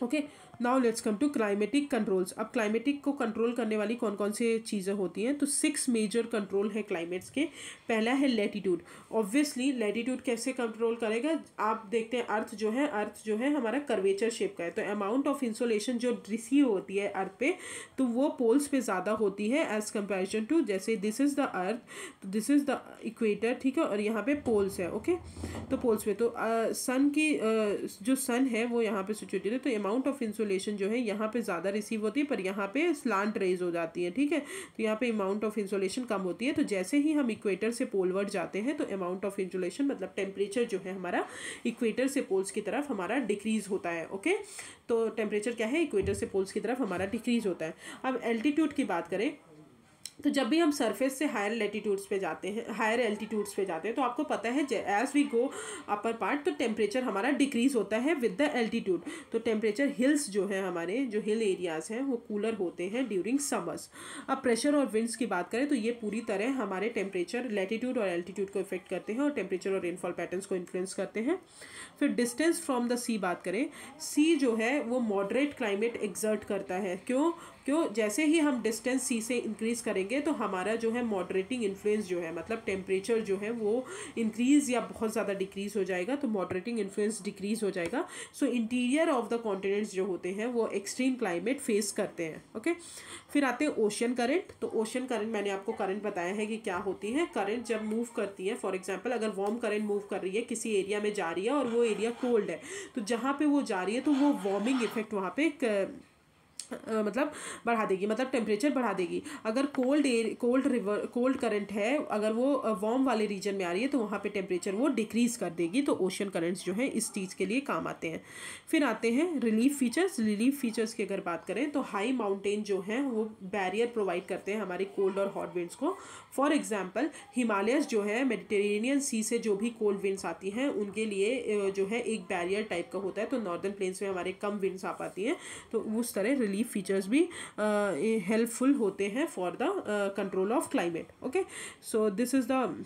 Okay, now let's come to climatic controls. अब क्लाइमेटिक को कंट्रोल करने वाली कौन कौन सी चीज़ें होती हैं, तो 6 मेजर कंट्रोल है क्लाइमेट्स के। पहला है लैटिट्यूड। ऑब्वियसली लैटिट्यूड कैसे कंट्रोल करेगा, आप देखते हैं अर्थ जो है हमारा कर्वेचर शेप का है, तो अमाउंट ऑफ इंसोलेशन जो रिसीव होती है अर्थ पे तो वो पोल्स पे ज़्यादा होती है एज कंपेरिजन टू, जैसे दिस इज़ द अर्थ, तो दिस इज़ द इक्वेटर, ठीक है, और यहाँ पे पोल्स है। ओके, तो पोल्स पे तो सन की जो सन है वो यहाँ पे सिचुएटेड है, तो अमाउंट ऑफ इंसोलेशन जो है यहाँ पे ज़्यादा रिसीव होती है, पर यहाँ पे स्लांट रेज हो जाती है। ठीक है, तो यहाँ पे अमाउंट ऑफ इंसोलेशन कम होती है। तो जैसे ही हम इक्वेटर से पोलवर्ड जाते हैं तो अमाउंट ऑफ इंसोलेशन मतलब टेम्परेचर जो है हमारा इक्वेटर से पोल्स की तरफ हमारा डिक्रीज होता है। ओके, तो टेम्परेचर क्या है, इक्वेटर से पोल्स की तरफ हमारा डिक्रीज होता है। अब एल्टीट्यूड की बात करें तो जब भी हम सरफेस से हायर एल्टीट्यूड्स पे जाते हैं तो आपको पता है as we go upper part तो टेम्परेचर हमारा डिक्रीज होता है विद द एल्टीट्यूड। तो टेम्परेचर हिल्स जो है हमारे जो हिल एरियाज़ हैं वो कूलर होते हैं ड्यूरिंग समर्स। अब प्रेशर और विंड्स की बात करें तो ये पूरी तरह हमारे टेम्परेचर लैटिट्यूड और एल्टीट्यूड को इफेक्ट करते हैं और टेम्परेचर और रेनफॉल पैटर्न्स को इन्फ्लुएंस करते हैं। फिर डिस्टेंस फ्रॉम द सी बात करें, सी जो है वो मॉडरेट क्लाइमेट एग्जर्ट करता है। क्यों, जैसे ही हम डिस्टेंस सी से इंक्रीज करेंगे तो हमारा जो है मॉडरेटिंग इन्फ्लुएंस जो है मतलब टेम्परेचर जो है वो इंक्रीज या बहुत ज़्यादा डिक्रीज हो जाएगा, तो मॉडरेटिंग इन्फ्लुएंस डिक्रीज हो जाएगा। सो इंटीरियर ऑफ द कॉन्टिनेंट्स जो होते हैं वो एक्सट्रीम क्लाइमेट फेस करते हैं। ओके, फिर आते हैं ओशन करंट। तो ओशन करंट मैंने आपको करंट बताया है कि क्या होती है। करंट जब मूव करती है, फॉर एग्जाम्पल अगर वार्म करंट मूव कर रही है किसी एरिया में जा रही है और वो एरिया कोल्ड है, तो जहाँ पे वो जा रही है तो वो वार्मिंग इफेक्ट वहाँ पे मतलब बढ़ा देगी, मतलब टेम्परेचर बढ़ा देगी। अगर कोल्ड करंट है, अगर वो वार्म वाले रीजन में आ रही है तो वहाँ पे टेम्परेचर वो डिक्रीज कर देगी। तो ओशन करंट्स जो है इस चीज़ के लिए काम आते हैं। फिर आते हैं रिलीफ फीचर्स। रिलीफ फीचर्स की अगर बात करें तो हाई माउंटेन जो है वो बैरियर प्रोवाइड करते हैं हमारे कोल्ड और हॉट विंड्स को। फॉर एग्जाम्पल हिमालयस जो है मेडिटेरेनियन सी से जो भी कोल्ड विंड्स आती हैं उनके लिए जो है एक बैरियर टाइप का होता है, तो नॉर्दर्न प्लेन्स में हमारे कम विंड्स आ पाती हैं, तो उस तरह रिलीफ फीचर्स भी हेल्पफुल होते हैं for the control of climate. Okay, so this is the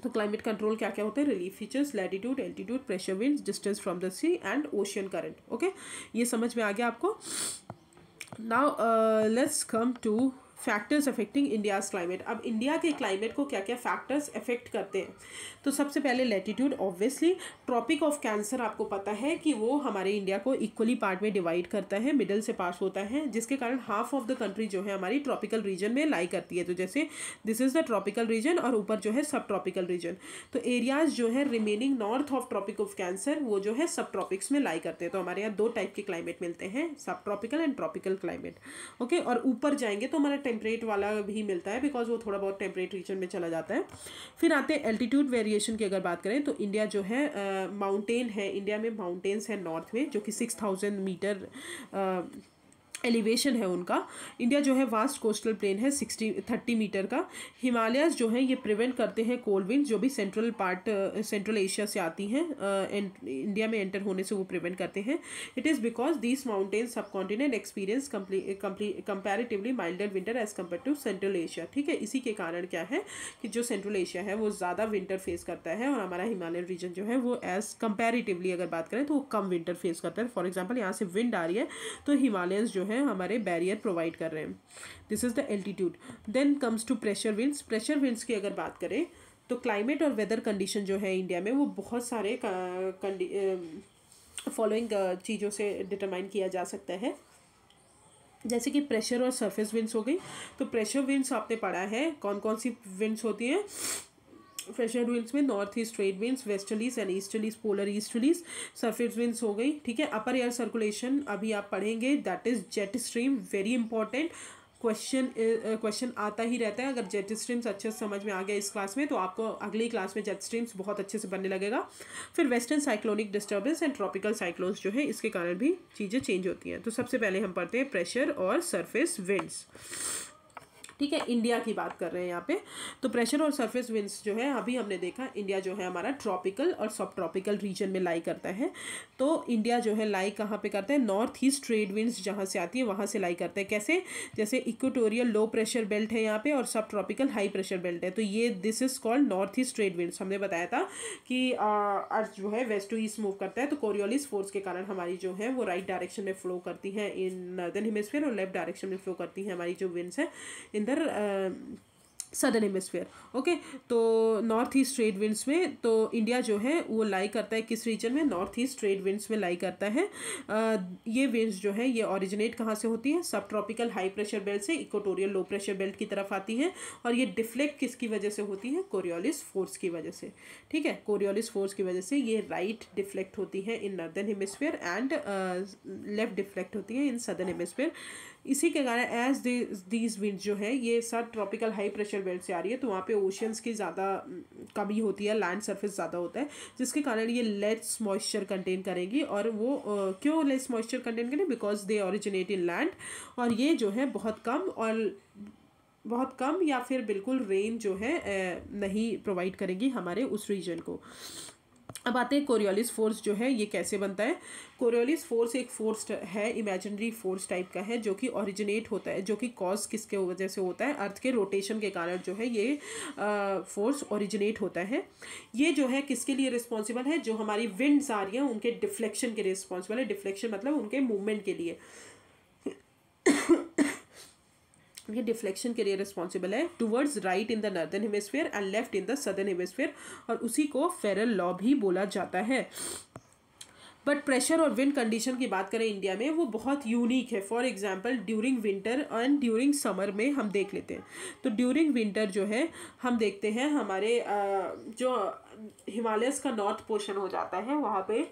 तो क्लाइमेट कंट्रोल क्या क्या होता है, relief features, latitude, altitude, pressure winds, distance from the sea and ocean current. Okay, ये समझ में आ गया आपको। Now let's come to factors affecting India's climate. अब इंडिया के क्लाइमेट को क्या क्या फैक्टर्स अफेक्ट करते हैं, तो सबसे पहले latitude, obviously Tropic of Cancer आपको पता है कि वो हमारे इंडिया को इक्वली पार्ट में डिवाइड करता है, मिडल से पास होता है, जिसके कारण हाफ ऑफ द कंट्री जो है हमारी ट्रॉपिकल रीजन में लाई करती है। तो जैसे this is the tropical region और ऊपर जो है सब ट्रॉपिकल रीजन, तो एरियाज जो है remaining north of Tropic of Cancer वो जो है सब ट्रॉपिक्स में लाई करते हैं। तो हमारे यहाँ दो टाइप के क्लाइमेट मिलते हैं, सब tropical and tropical climate. Okay, और ऊपर जाएंगे तो हमारा टेम्परेट वाला भी मिलता है, बिकॉज वो थोड़ा बहुत टेम्परेट रीजन में चला जाता है। फिर आते हैं एल्टीट्यूड वेरिएशन की अगर बात करें, तो इंडिया जो है माउंटेन है, इंडिया में माउंटेन्स है नॉर्थ में जो कि 6000 मीटर एलिवेशन है उनका। इंडिया जो है वास्ट कोस्टल प्लेन है 30 मीटर का। हिमालयस जो है ये प्रिवेंट करते हैं कोल्ड विंड जो भी सेंट्रल एशिया से आती हैं इंडिया में एंटर होने से वो प्रिवेंट करते हैं। It is because these mountain subcontinent experience comparatively milder winter as compare to central Asia. ठीक है, इसी के कारण क्या है कि जो सेंट्रल एशिया है वो ज़्यादा विंटर फेस करता है और हमारा हिमालयन रीजन जो है वो एज कंपैरेटिवली अगर बात करें तो वो कम विंटर फेस करता है। फॉर एग्जाम्पल यहाँ से विंड आ रही है तो हिमालयंस जो है हमारे बैरियर प्रोवाइड कर रहे हैं। This is the altitude. Then comes to pressure winds. Pressure winds की अगर बात करें तो क्लाइमेट और वेदर कंडीशन जो है इंडिया में वो बहुत सारे फॉलोइंग चीज़ों से डिटरमाइन किया जा सकता है, जैसे कि प्रेशर और सरफेस विंड्स हो गई। तो प्रेशर विंड्स आपने पढ़ा है कौन कौन सी विंड्स होती हैं। प्रेशर विंड्स में north east trade winds, westerlies and easterlies, polar easterlies. Surface winds हो गई। ठीक है, अपर एयर सर्कुलेशन अभी आप पढ़ेंगे, that is jet stream, very important question आता ही रहता है। अगर जेट स्ट्रीम्स अच्छे से समझ में आ गया इस क्लास में तो आपको अगली क्लास में जेट स्ट्रीम्स बहुत अच्छे से बनने लगेगा। फिर western cyclonic disturbance and tropical cyclones जो है इसके कारण भी चीज़ें चेंज होती हैं। तो सबसे पहले हम पढ़ते हैं प्रेशर और सरफेस विंड्स। ठीक है, इंडिया की बात कर रहे हैं यहाँ पे। तो प्रेशर और सरफेस विंड्स जो है अभी हमने देखा इंडिया जो है हमारा ट्रॉपिकल और सब ट्रॉपिकल रीजन में लाई करता है। तो इंडिया जो है लाई कहाँ पे करता है, नॉर्थ ईस्ट ट्रेड विंड्स जहाँ से आती है वहाँ से लाई करता है। कैसे, जैसे इक्वेटोरियल लो प्रेशर बेल्ट है यहाँ पे और सब ट्रॉपिकल हाई प्रेशर बेल्ट है। तो ये this is called north east trade winds. हमने बताया था कि अर्थ जो है वेस्ट टू ईस्ट मूव करता है, तो कोरियोलिस फोर्स के कारण हमारी जो है वो राइट डायरेक्शन में फ्लो करती है इन नॉर्दर्न हेमिस्फीयर और लेफ्ट डायरेक्शन में फ्लो करती है हमारी जो विंड्स है in the southern hemisphere. Okay, तो नॉर्थ ईस्ट ट्रेड विंड्स में तो इंडिया जो है वो लाई करता है किस रीजन में, नॉर्थ ईस्ट ट्रेड विंड्स में लाई करता है। ये विंड्स जो है ये ओरिजिनेट कहाँ से होती है, सब ट्रॉपिकल हाई प्रेशर बेल्ट से इक्वेटोरियल लो प्रेशर बेल्ट की तरफ आती है और ये डिफ्लेक्ट किसकी वजह से होती है, कोरियोलिस फोर्स की वजह से। ठीक है, कोरियोलिस फोर्स की वजह से ये राइट डिफ्लेक्ट होती है in northern hemisphere and left deflect होती है इन सदर्न हेमिस्फीयर। इसी के कारण एज दीज विंड जो है ये सब ट्रॉपिकल हाई प्रेशर बेल्ट से आ रही है तो वहाँ पे ओशियंस की ज़्यादा कमी होती है, लैंड सरफेस ज़्यादा होता है, जिसके कारण ये लेस मॉइस्चर कंटेन करेगी। और वो क्यों लेस मॉइस्चर कंटेन करें, because they originate in land, और ये जो है बहुत कम या फिर बिल्कुल रेन जो है नहीं प्रोवाइड करेगी हमारे उस रीजन को। अब आते हैं कोरियोलिस फोर्स जो है ये कैसे बनता है। कोरियोलिस फोर्स एक फोर्स है, इमेजिनरी फोर्स टाइप का है, जो कि ओरिजिनेट होता है, जो कि कॉज किसके वजह से होता है, अर्थ के रोटेशन के कारण जो है ये फोर्स ओरिजिनेट होता है। ये जो है किसके लिए रिस्पॉन्सिबल है, जो हमारी विंड्स आ रही हैं उनके डिफ्लेक्शन के लिए रिस्पॉन्सिबल है। डिफ्लेक्शन मतलब उनके मूवमेंट के लिए ये डिफ्लेक्शन के लिए रिस्पॉन्सिबल है towards right in the northern hemisphere and left in the southern hemisphere, और उसी को फेरल लॉ भी बोला जाता है। बट प्रेशर और विंड कंडीशन की बात करें इंडिया में वो बहुत यूनिक है। For example during winter and during summer में हम देख लेते हैं। तो ड्यूरिंग विंटर जो है हम देखते हैं हमारे जो हिमालयस का नॉर्थ पोर्शन हो जाता है वहाँ पे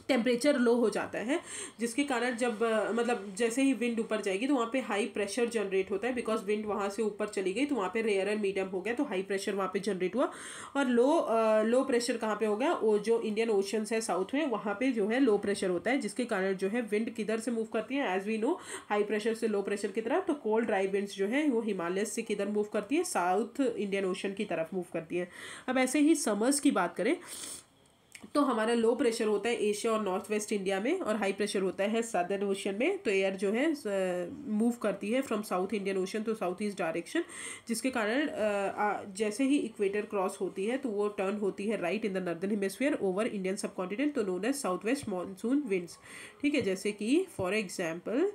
टेम्परेचर लो हो जाता है, जिसके कारण जब मतलब जैसे ही विंड ऊपर जाएगी तो वहाँ पे हाई प्रेशर जनरेट होता है, बिकॉज विंड वहाँ से ऊपर चली गई तो वहाँ पे रेयर एंड मीडियम हो गया तो हाई प्रेशर वहाँ पे जनरेट हुआ। और लो प्रेशर कहाँ पे हो गया, वो जो इंडियन ओशंस है साउथ में वहाँ पे जो है लो प्रेशर होता है, जिसके कारण जो है विंड किधर से मूव करती है, as we know high pressure से लो प्रेशर की तरफ। तो कोल्ड ड्राई विंड्स जो है वो हिमालय से किधर मूव करती है, साउथ इंडियन ओशन की तरफ मूव करती है। अब ऐसे ही समर्स की बात करें तो हमारा लो प्रेशर होता है एशिया और नॉर्थ वेस्ट इंडिया में और हाई प्रेशर होता है सदर्न ओशन में। तो एयर जो है मूव करती है from south Indian Ocean to south east direction, जिसके कारण जैसे ही इक्वेटर क्रॉस होती है तो वो टर्न होती है right in the northern hemisphere over Indian subcontinent, तो known as south west monsoon winds. ठीक है, जैसे कि फॉर एग्जाम्पल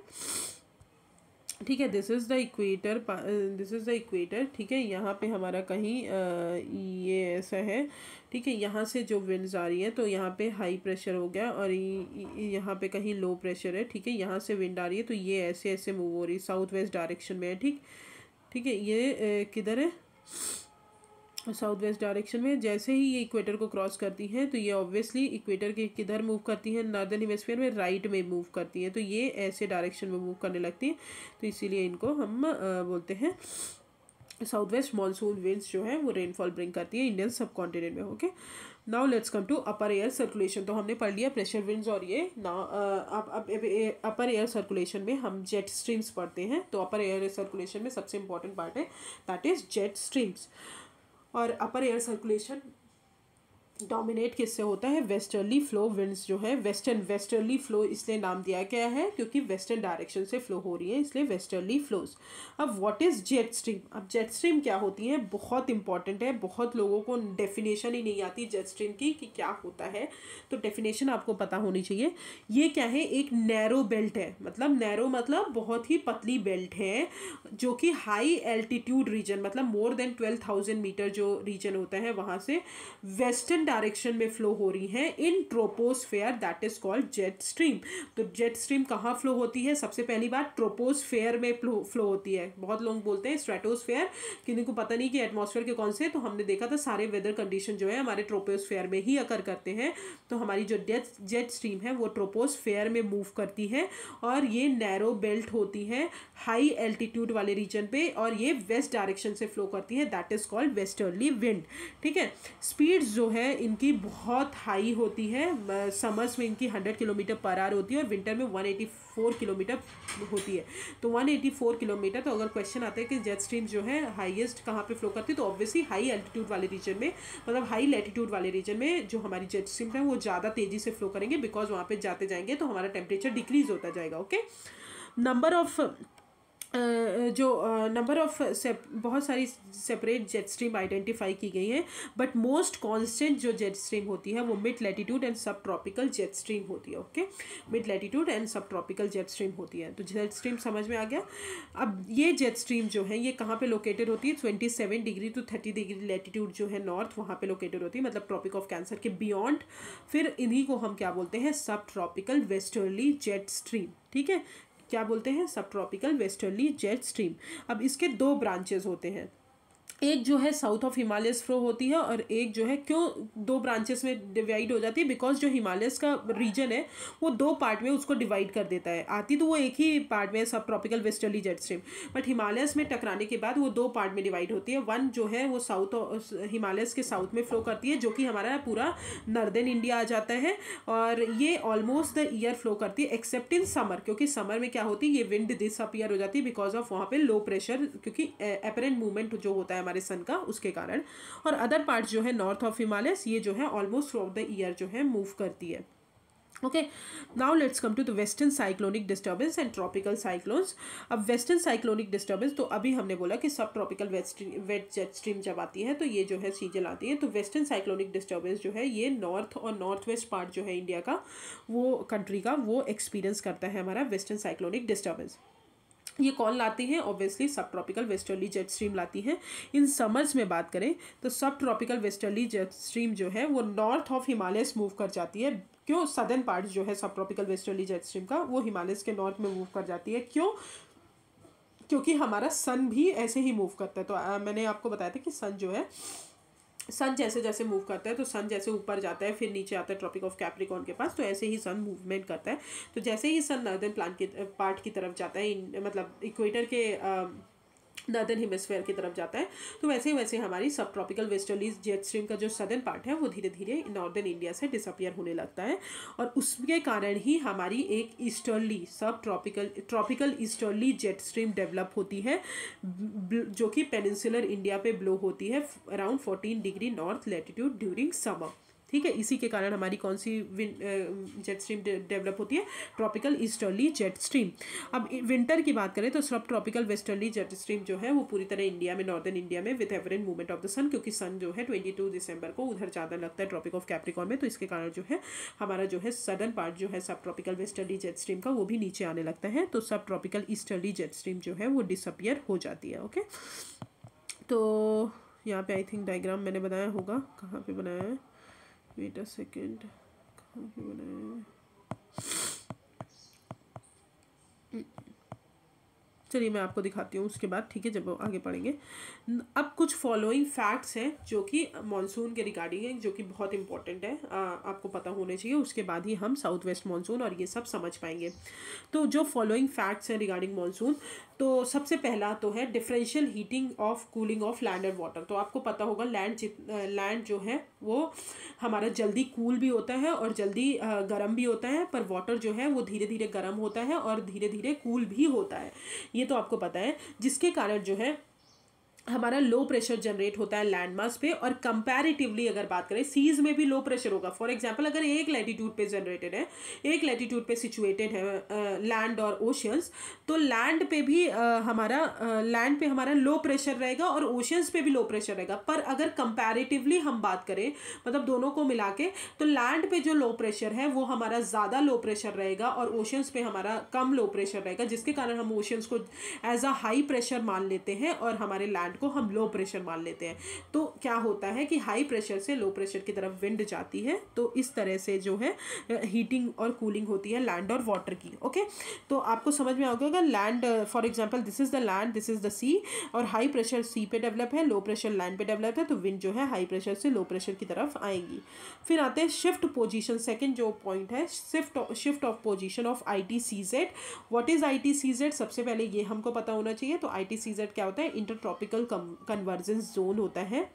ठीक है, this is the equator, this is the equator. ठीक है, यहाँ पे हमारा कहीं ये ऐसा है। ठीक है, यहाँ से जो विंड्स आ रही है तो यहाँ पे हाई प्रेशर हो गया और यहाँ पे कहीं लो प्रेशर है। ठीक है, यहाँ से विंड आ रही है तो ये ऐसे ऐसे मूव हो रही है, साउथ वेस्ट डायरेक्शन में है। ठीक है, ये किधर है, साउथ वेस्ट डायरेक्शन में। जैसे ही ये इक्वेटर को क्रॉस करती हैं तो ये ऑब्वियसली इक्वेटर के किधर मूव करती हैं, नॉर्दर्न हेमिस्फीयर में राइट में मूव करती हैं, तो ये ऐसे डायरेक्शन में मूव करने लगती हैं। तो इसीलिए इनको हम बोलते हैं साउथ वेस्ट मानसून विंड्स जो है वो रेनफॉल ब्रिंग करती है इंडियन सब कॉन्टिनेंट में। Okay, now let's come to upper air circulation. तो हमने पढ़ लिया प्रेशर विंड्स और ये अब अपर एयर सर्कुलेशन में हम जेट स्ट्रीम्स पढ़ते हैं। तो अपर एयर सर्कुलेशन में सबसे इंपॉर्टेंट पार्ट है दैट इज जेट स्ट्रीम्स। और अपर एयर सर्कुलेशन डोमिनेट किससे होता है, वेस्टर्ली फ्लो विंड्स जो है, वेस्टर्ली फ्लो इसलिए नाम दिया गया है क्योंकि वेस्टर्न डायरेक्शन से फ्लो हो रही है, इसलिए वेस्टर्ली फ्लोज। अब व्हाट इज जेट स्ट्रीम, अब जेट स्ट्रीम क्या होती है, बहुत इंपॉर्टेंट है। बहुत लोगों को डेफिनेशन ही नहीं आती जेट स्ट्रीम की कि क्या होता है, तो डेफिनेशन आपको पता होनी चाहिए। ये क्या है, एक नैरो बेल्ट है, मतलब नैरो मतलब बहुत ही पतली बेल्ट है जो कि हाई एल्टीट्यूड रीजन, मतलब मोर देन 12,000 मीटर जो रीजन होता है वहाँ से वेस्टर्न डायरेक्शन में फ्लो हो रही है in troposphere, that is called jet stream. तो जेट स्ट्रीम कहाँ फ्लो होती है, सबसे पहली बात ट्रोपोस्फेयर में फ्लो होती है। बहुत लोग बोलते हैं स्ट्रेटोस्फेयर, किसी को पता नहीं कि एटमॉस्फेयर के कौन से, तो हमने देखा था सारे वेदर कंडीशन जो है हमारे ट्रोपोस्फेयर में ही अकर करते हैं। तो हमारी जो जेट स्ट्रीम है वो ट्रोपोस्फेयर में मूव करती है और ये नैरो बेल्ट होती है हाई एल्टीट्यूड वाले रीजन पे, और ये वेस्ट डायरेक्शन से फ्लो करती है, that is called westerly wind. ठीक है, स्पीड्स जो है इनकी बहुत हाई होती है। समर्स में इनकी 100 किलोमीटर पर आवर होती है और विंटर में 184 किलोमीटर होती है। तो 184 किलोमीटर, तो अगर क्वेश्चन आता है कि जेट स्ट्रीम जो है हाईएस्ट कहाँ पे फ्लो करती है, तो ऑब्वियसली हाई एल्टीट्यूड वाले रीजन में, मतलब हाई लैटिट्यूड वाले रीजन में जो हमारी जेट स्ट्रीम है वो ज़्यादा तेज़ी से फ्लो करेंगे, बिकॉज वहाँ पे जाते जाएंगे तो हमारा टेम्परेचर डिक्रीज होता जाएगा। Okay, number of number of बहुत सारी सेपरेट जेट स्ट्रीम आइडेंटिफाई की गई है, बट मोस्ट कांस्टेंट जो जेट स्ट्रीम होती है वो मिड लैटिट्यूड एंड सब ट्रॉपिकल जेट स्ट्रीम होती है। ओके, मिड लैटिट्यूड एंड सब ट्रॉपिकल जेट स्ट्रीम होती है। तो जेट स्ट्रीम समझ में आ गया। अब ये जेट स्ट्रीम जो है ये कहाँ पे लोकेटेड होती है, 27 डिग्री टू 30 डिग्री लैटिट्यूड जो है नॉर्थ, वहाँ पे लोकेटेड होती है, मतलब ट्रॉपिक ऑफ कैंसर के बियॉन्ड। फिर इन्हीं को हम क्या बोलते हैं, सब ट्रॉपिकल वेस्टर्ली जेट स्ट्रीम। ठीक है, क्या बोलते हैं, सब ट्रॉपिकल वेस्टर्ली जेट स्ट्रीम। अब इसके दो ब्रांचेस होते हैं, एक जो है साउथ ऑफ हिमालयस फ्लो होती है और एक जो है, क्यों दो ब्रांचेस में डिवाइड हो जाती है, बिकॉज जो हिमालयस का रीजन है वो दो पार्ट में उसको डिवाइड कर देता है। आती तो वो एक ही पार्ट में सब tropical westerly jet stream, but Himalayas में टकराने के बाद वो दो पार्ट में डिवाइड होती है। वन जो है वो साउथ, हिमालयस के साउथ में फ्लो करती है जो कि हमारा पूरा नॉर्दर्न इंडिया आ जाता है, और ये ऑलमोस्ट द ईयर फ्लो करती है एक्सेप्ट इन समर, क्योंकि समर में क्या होती है, ये विंड डिसअपियर हो जाती है बिकॉज ऑफ वहाँ पे लो प्रेशर, क्योंकि अपरेंट मूवमेंट जो होता है हमारे सन का उसके कारण। और अदर पार्ट जो है नॉर्थ ऑफ हिमालयस, ये जो है almost throughout the year जो है मूव करती है। Okay, now let's come to the western cyclonic disturbance and tropical cyclones. अब वेस्टर्न साइक्लोनिक डिस्टर्बेंस, तो अभी हमने बोला कि सब ट्रॉपिकल वेट जेट स्ट्रीम जब आती है तो ये जो है सीजन आती है। तो वेस्टर्न साइक्लोनिक डिस्टर्बेंस जो है ये नॉर्थ और नॉर्थ वेस्ट पार्ट जो है इंडिया का, वो कंट्री का, वो एक्सपीरियंस करता है हमारा वेस्टर्न साइक्लोनिक डिस्टर्बेंस। ये कौन लाती हैं, ऑब्वियसली सब ट्रॉपिकल वेस्टर्ली जेट स्ट्रीम लाती हैं। इन समर्स में बात करें तो सब ट्रॉपिकल वेस्टर्ली जेट स्ट्रीम जो है वो नॉर्थ ऑफ हिमालयस मूव कर जाती है। क्यों, सदर्न पार्ट जो है सब ट्रॉपिकल वेस्टर्ली जेट स्ट्रीम का वो हिमालयस के नॉर्थ में मूव कर जाती है। क्यों, क्योंकि हमारा सन भी ऐसे ही मूव करता है। तो मैंने आपको बताया था कि सन जो है, सन जैसे जैसे मूव करता है, तो सन जैसे ऊपर जाता है फिर नीचे आता है ट्रॉपिक ऑफ कैप्रिकॉर्न के पास, तो ऐसे ही सन मूवमेंट करता है। तो जैसे ही सन नॉर्दर्न प्लान के पार्ट की तरफ जाता है, मतलब इक्वेटर के नॉर्दर्न हेमिस्फीयर की तरफ जाता है, तो वैसे वैसे हमारी सब ट्रॉपिकल वेस्टर्ली जेट स्ट्रीम का जो सदर्न पार्ट है वो धीरे धीरे नॉर्दर्न इंडिया से डिसअपियर होने लगता है, और उसके कारण ही हमारी एक ईस्टर्ली सब tropical easterly jet stream develop होती है, जो कि पेनिनसुलर इंडिया पे ब्लो होती है around 14 degree north latitude during summer. ठीक है। इसी के कारण हमारी कौन सी जेट स्ट्रीम डेवलप होती है, ट्रॉपिकल ईस्टर्ली जेट स्ट्रीम। अब विंटर की बात करें तो सब ट्रॉपिकल वेस्टर्ली जेट स्ट्रीम जो है वो पूरी तरह इंडिया में, नॉर्दर्न इंडिया में with average movement of the sun, क्योंकि सन जो है 22 दिसंबर को उधर ज़्यादा लगता है ट्रॉपिक ऑफ कैप्रिकॉर्न में, तो इसके कारण जो है हमारा जो है सदर्न पार्ट जो है सब ट्रॉपिकल वेस्टर्ली जेट स्ट्रीम का वो भी नीचे आने लगता है, तो सब ट्रॉपिकल ईस्टर्ली जेट स्ट्रीम जो है वो डिसअपियर हो जाती है। ओके, तो यहाँ पे आई थिंक डायग्राम मैंने बनाया होगा, कहाँ पे बनाया है, वेट अ सेकेंड, कहाँ पे बनाया है, चलिए मैं आपको दिखाती हूँ उसके बाद, ठीक है, जब आगे पढ़ेंगे। अब कुछ फॉलोइंग फैक्ट्स हैं जो कि मॉनसून के रिगार्डिंग है, जो कि बहुत इंपॉर्टेंट है, आपको पता होने चाहिए, उसके बाद ही हम साउथ वेस्ट मॉनसून और ये सब समझ पाएंगे। तो जो फॉलोइंग फैक्ट्स हैं रिगार्डिंग मॉनसून, तो सबसे पहला तो है differential heating of cooling of land and water. तो आपको पता होगा लैंड जो है वो हमारा जल्दी कूल भी होता है और जल्दी गर्म भी होता है, पर वाटर जो है वो धीरे धीरे गर्म होता है और धीरे धीरे कूल भी होता है, ये तो आपको पता है, जिसके कारण जो है हमारा लो प्रेशर जनरेट होता है लैंड मास पे, और कंपैरेटिवली अगर बात करें सीज में भी लो प्रेशर होगा। फॉर एग्जांपल अगर एक लैटिट्यूड पे जनरेटेड है, एक लैटिट्यूड पे सिचुएटेड है लैंड और ओशियंस, तो लैंड पे भी लैंड पे हमारा लो प्रेशर रहेगा और ओशियंस पे भी लो प्रेशर रहेगा। पर अगर कंपैरेटिवली हम बात करें, मतलब दोनों को मिला के, तो लैंड पे जो लो प्रेशर है वो हमारा ज़्यादा लो प्रेशर रहेगा और ओशियंस पे हमारा कम लो प्रेशर रहेगा, जिसके कारण हम ओशियंस को एज अ हाई प्रेशर मान लेते हैं और हमारे लैंड को हम लो प्रेशर मान लेते हैं। तो क्या होता है कि हाई प्रेशर से लो प्रेशर की तरफ विंड जाती है, तो इस तरह से जो है हीटिंग और कूलिंग होती है लैंड और वाटर की। ओके, तो आपको समझ में आ गया, land for example this is the land, this is the sea, और हाई प्रेशर सी पे डेवलप है, लो प्रेशर लैंड पे डेवलप है, तो विंड जो है हाई प्रेशर से लो प्रेशर की तरफ आएंगी। फिर आते हैं शिफ्ट पोजीशन, सेकंड जो पॉइंट है shift of position of ITCZ। What is ITCZ, सबसे पहले ये हमको पता होना चाहिए। तो ITCZ क्या होता है, इंटरट्रॉपिकल कन्वर्जेंस जोन होता है।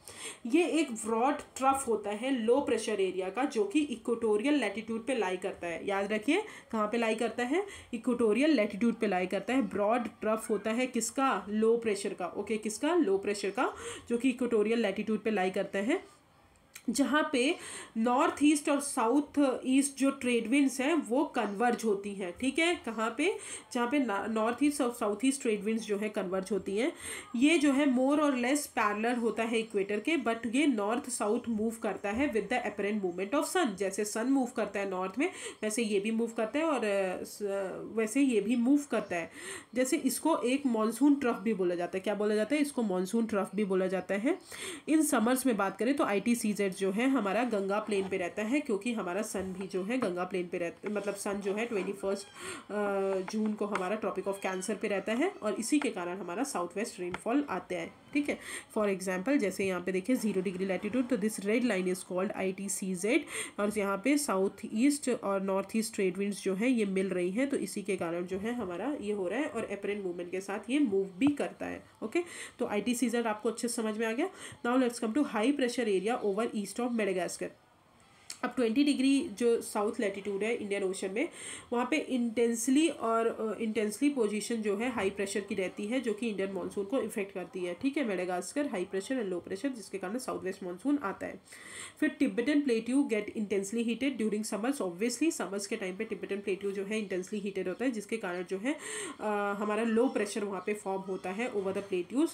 ये एक ब्रॉड ट्रफ होता है लो प्रेशर एरिया का, जो कि इक्वेटोरियल लैटिट्यूड पे लाई करता है। याद रखिए कहाँ पे लाई करता है, इक्वेटोरियल लैटिट्यूड पे लाई करता है। ब्रॉड ट्रफ होता है किसका, लो प्रेशर का। ओके, किसका, लो प्रेशर का, जो कि इक्वेटोरियल लैटिट्यूड पे लाई करता है, जहाँ पे नॉर्थ ईस्ट और साउथ ईस्ट जो ट्रेड विंड्स हैं वो कन्वर्ज होती हैं। ठीक है, कहाँ पे, जहाँ पे नॉर्थ ईस्ट और साउथ ईस्ट ट्रेड विंड्स जो है कन्वर्ज होती हैं। ये जो है मोर और लेस पैरेलल होता है इक्वेटर के, बट ये नॉर्थ साउथ मूव करता है with the apparent movement of sun. जैसे सन मूव करता है नॉर्थ में, वैसे ये भी मूव करता है और वैसे ये भी मूव करता है। जैसे इसको एक मानसून ट्रफ भी बोला जाता है। क्या बोला जाता है, इसको मानसून ट्रफ भी बोला जाता है। इन समर्स में बात करें तो ITCZ जो है हमारा गंगा प्लेन पे रहता है, क्योंकि हमारा सन भी जो है गंगा प्लेन पे रहता है, मतलब सन जो है 21 जून को हमारा ट्रॉपिक ऑफ कैंसर पे रहता है, और इसी के कारण हमारा साउथ वेस्ट रेनफॉल आते हैं। ठीक है, फॉर एग्जांपल जैसे यहाँ पे देखिए 0 डिग्री लैटिट्यूड, तो this red line is called ITCZ, और यहाँ पे साउथ ईस्ट और नॉर्थ ईस्ट ट्रेड विंड्स जो है ये मिल रही हैं, तो इसी के कारण जो है हमारा ये हो रहा है, और अपरेंट मूवमेंट के साथ ये मूव भी करता है। ओके, तो ITCZ आपको अच्छे से समझ में आ गया। Now let's come to high pressure area over east of Madagascar. अब 20 डिग्री जो साउथ लैटिट्यूड है इंडियन ओशन में, वहाँ पे इंटेंसली पोजीशन जो है हाई प्रेशर की रहती है, जो कि इंडियन मानसून को इफेक्ट करती है। ठीक है, Madagascar high pressure and low pressure, जिसके कारण साउथ वेस्ट मानसून आता है। फिर Tibetan plateau get intensely heated during summers. Obviously summers के टाइम पे टिबेटन प्लेट्यू जो है इंटेंसली हीटेड होता है, जिसके कारण जो है हमारा लो प्रेशर वहाँ पे फॉर्म होता है ओवर द प्लेट्यूज,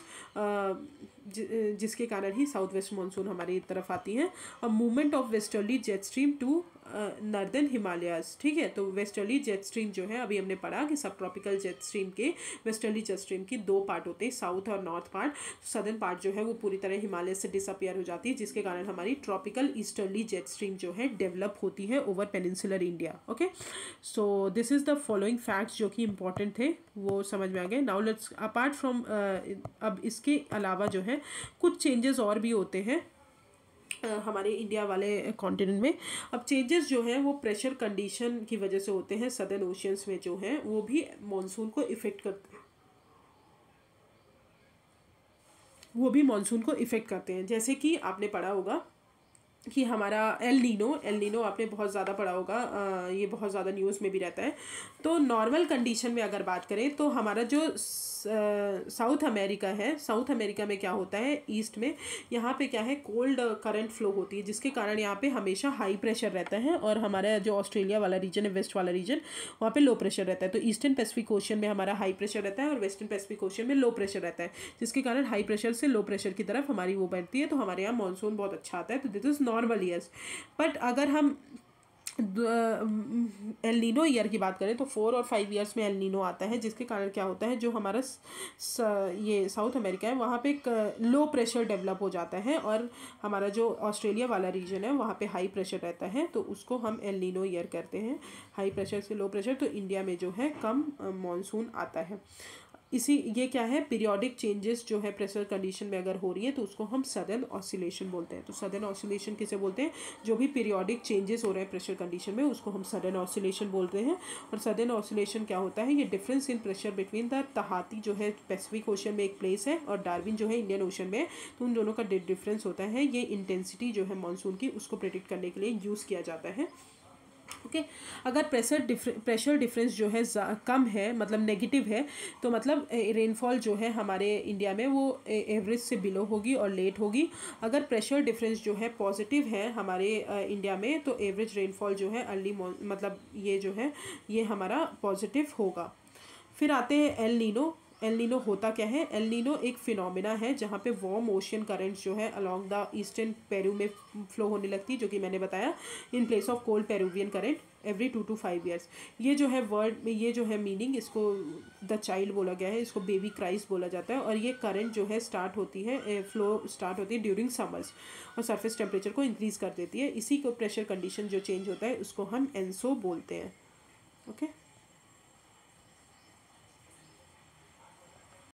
जिसके कारण ही साउथ वेस्ट मानसून हमारी तरफ आती है। और movement of westerly jet stream to northern Himalayas. ठीक है, तो वेस्टर्ली जेट स्ट्रीम जो है अभी हमने पढ़ा कि सब ट्रॉपिकल जेट स्ट्रीम के, वेस्टर्ली जेट स्ट्रीम की 2 पार्ट होते हैं, साउथ और नॉर्थ पार्ट। सदर्न पार्ट जो है वो पूरी तरह हिमालय से डिसअपियर हो जाती है, जिसके कारण हमारी ट्रॉपिकल ईस्टर्ली जेट स्ट्रीम जो है डेवलप होती है over peninsular India. Okay, so this is the following facts जो कि इंपॉर्टेंट थे, वो समझ में आ गए। नाउ लेट्स अपार्ट फ्रॉम, अब इसके अलावा जो है कुछ चेंजेस और भी होते हैं हमारे इंडिया वाले कॉन्टिनेंट में। अब चेंजेस जो हैं वो प्रेशर कंडीशन की वजह से होते हैं सदर्न ओशियंस में, जो हैं वो भी मॉनसून को इफेक्ट करते हैं, वो भी मॉनसून को इफेक्ट करते हैं। जैसे कि आपने पढ़ा होगा कि हमारा एल नीनो आपने बहुत ज़्यादा पढ़ा होगा, ये बहुत ज़्यादा न्यूज़ में भी रहता है। तो नॉर्मल कंडीशन में अगर बात करें तो हमारा जो साउथ अमेरिका है, साउथ अमेरिका में क्या होता है, ईस्ट में यहाँ पे क्या है, कोल्ड करंट फ्लो होती है, जिसके कारण यहाँ पे हमेशा हाई प्रेशर रहता है। और हमारा जो ऑस्ट्रेलिया वाला रीजन है, वेस्ट वाला रीजन, वहाँ पे लो प्रेशर रहता है। तो ईस्टर्न पैसिफिक ओशन में हमारा हाई प्रेशर रहता है और वेस्टर्न पैसिफिक ओशन में लो प्रेशर रहता है, जिसके कारण हाई प्रेशर से लो प्रेशर की तरफ हमारी वो बढ़ती है। तो हमारे यहाँ मानसून बहुत अच्छा आता है। तो this is normal years. But अगर हम एल नीनो ईयर की बात करें तो 4 और 5 ईयर्स में एल नीनो आता है, जिसके कारण क्या होता है, जो हमारा ये साउथ अमेरिका है वहाँ पे एक लो प्रेशर डेवलप हो जाता है, और हमारा जो ऑस्ट्रेलिया वाला रीजन है वहाँ पे हाई प्रेशर रहता है। तो उसको हम एल नीनो ईयर कहते हैं, हाई प्रेशर से लो प्रेशर। तो इंडिया में जो है कम मानसून आता है। इसी ये क्या है, पीरियोडिक चेंजेस जो है प्रेशर कंडीशन में अगर हो रही है तो उसको हम सडन ऑसिलेशन बोलते हैं। तो सडन ऑसिलेशन किसे बोलते हैं, जो भी पीरियोडिक चेंजेस हो रहे हैं प्रेशर कंडीशन में उसको हम सडन ऑसिलेशन बोलते हैं। और सडन ऑसिलेशन क्या होता है, ये difference in pressure between the Tahiti जो है पैसिफिक ओशन में एक प्लेस है और डार्विन जो है इंडियन ओशन में है, तो उन दोनों का डिफरेंस होता है। ये इंटेंसिटी जो है मानसून की उसको प्रेडिक्ट करने के लिए यूज़ किया जाता है। ओके अगर प्रेशर डिफरेंस जो है कम है, मतलब नेगेटिव है, तो मतलब रेनफॉल जो है हमारे इंडिया में वो एवरेज से बिलो होगी और लेट होगी। अगर प्रेशर डिफरेंस जो है पॉजिटिव है हमारे इंडिया में, तो एवरेज रेनफॉल जो है अर्ली, मतलब ये जो है ये हमारा पॉजिटिव होगा। फिर आते हैं एल नीनो। एल नीनो होता क्या है, एल नीनो एक फिनोमिना है जहाँ पे वार्म ओशन करंट्स जो है अलोंग द ईस्टर्न पेरू में फ्लो होने लगती है, जो कि मैंने बताया, in place of cold Peruvian current every 2 to 5 years. ये जो है वर्ड में, ये जो है मीनिंग, इसको द चाइल्ड बोला गया है, इसको बेबी क्राइस्ट बोला जाता है। और ये करंट जो है स्टार्ट होती है, फ्लो स्टार्ट होती है ड्यूरिंग समर्स और सरफेस टेम्परेचर को इंक्रीज़ कर देती है। इसी को प्रेशर कंडीशन जो चेंज होता है उसको हम एनसो बोलते हैं। ओके।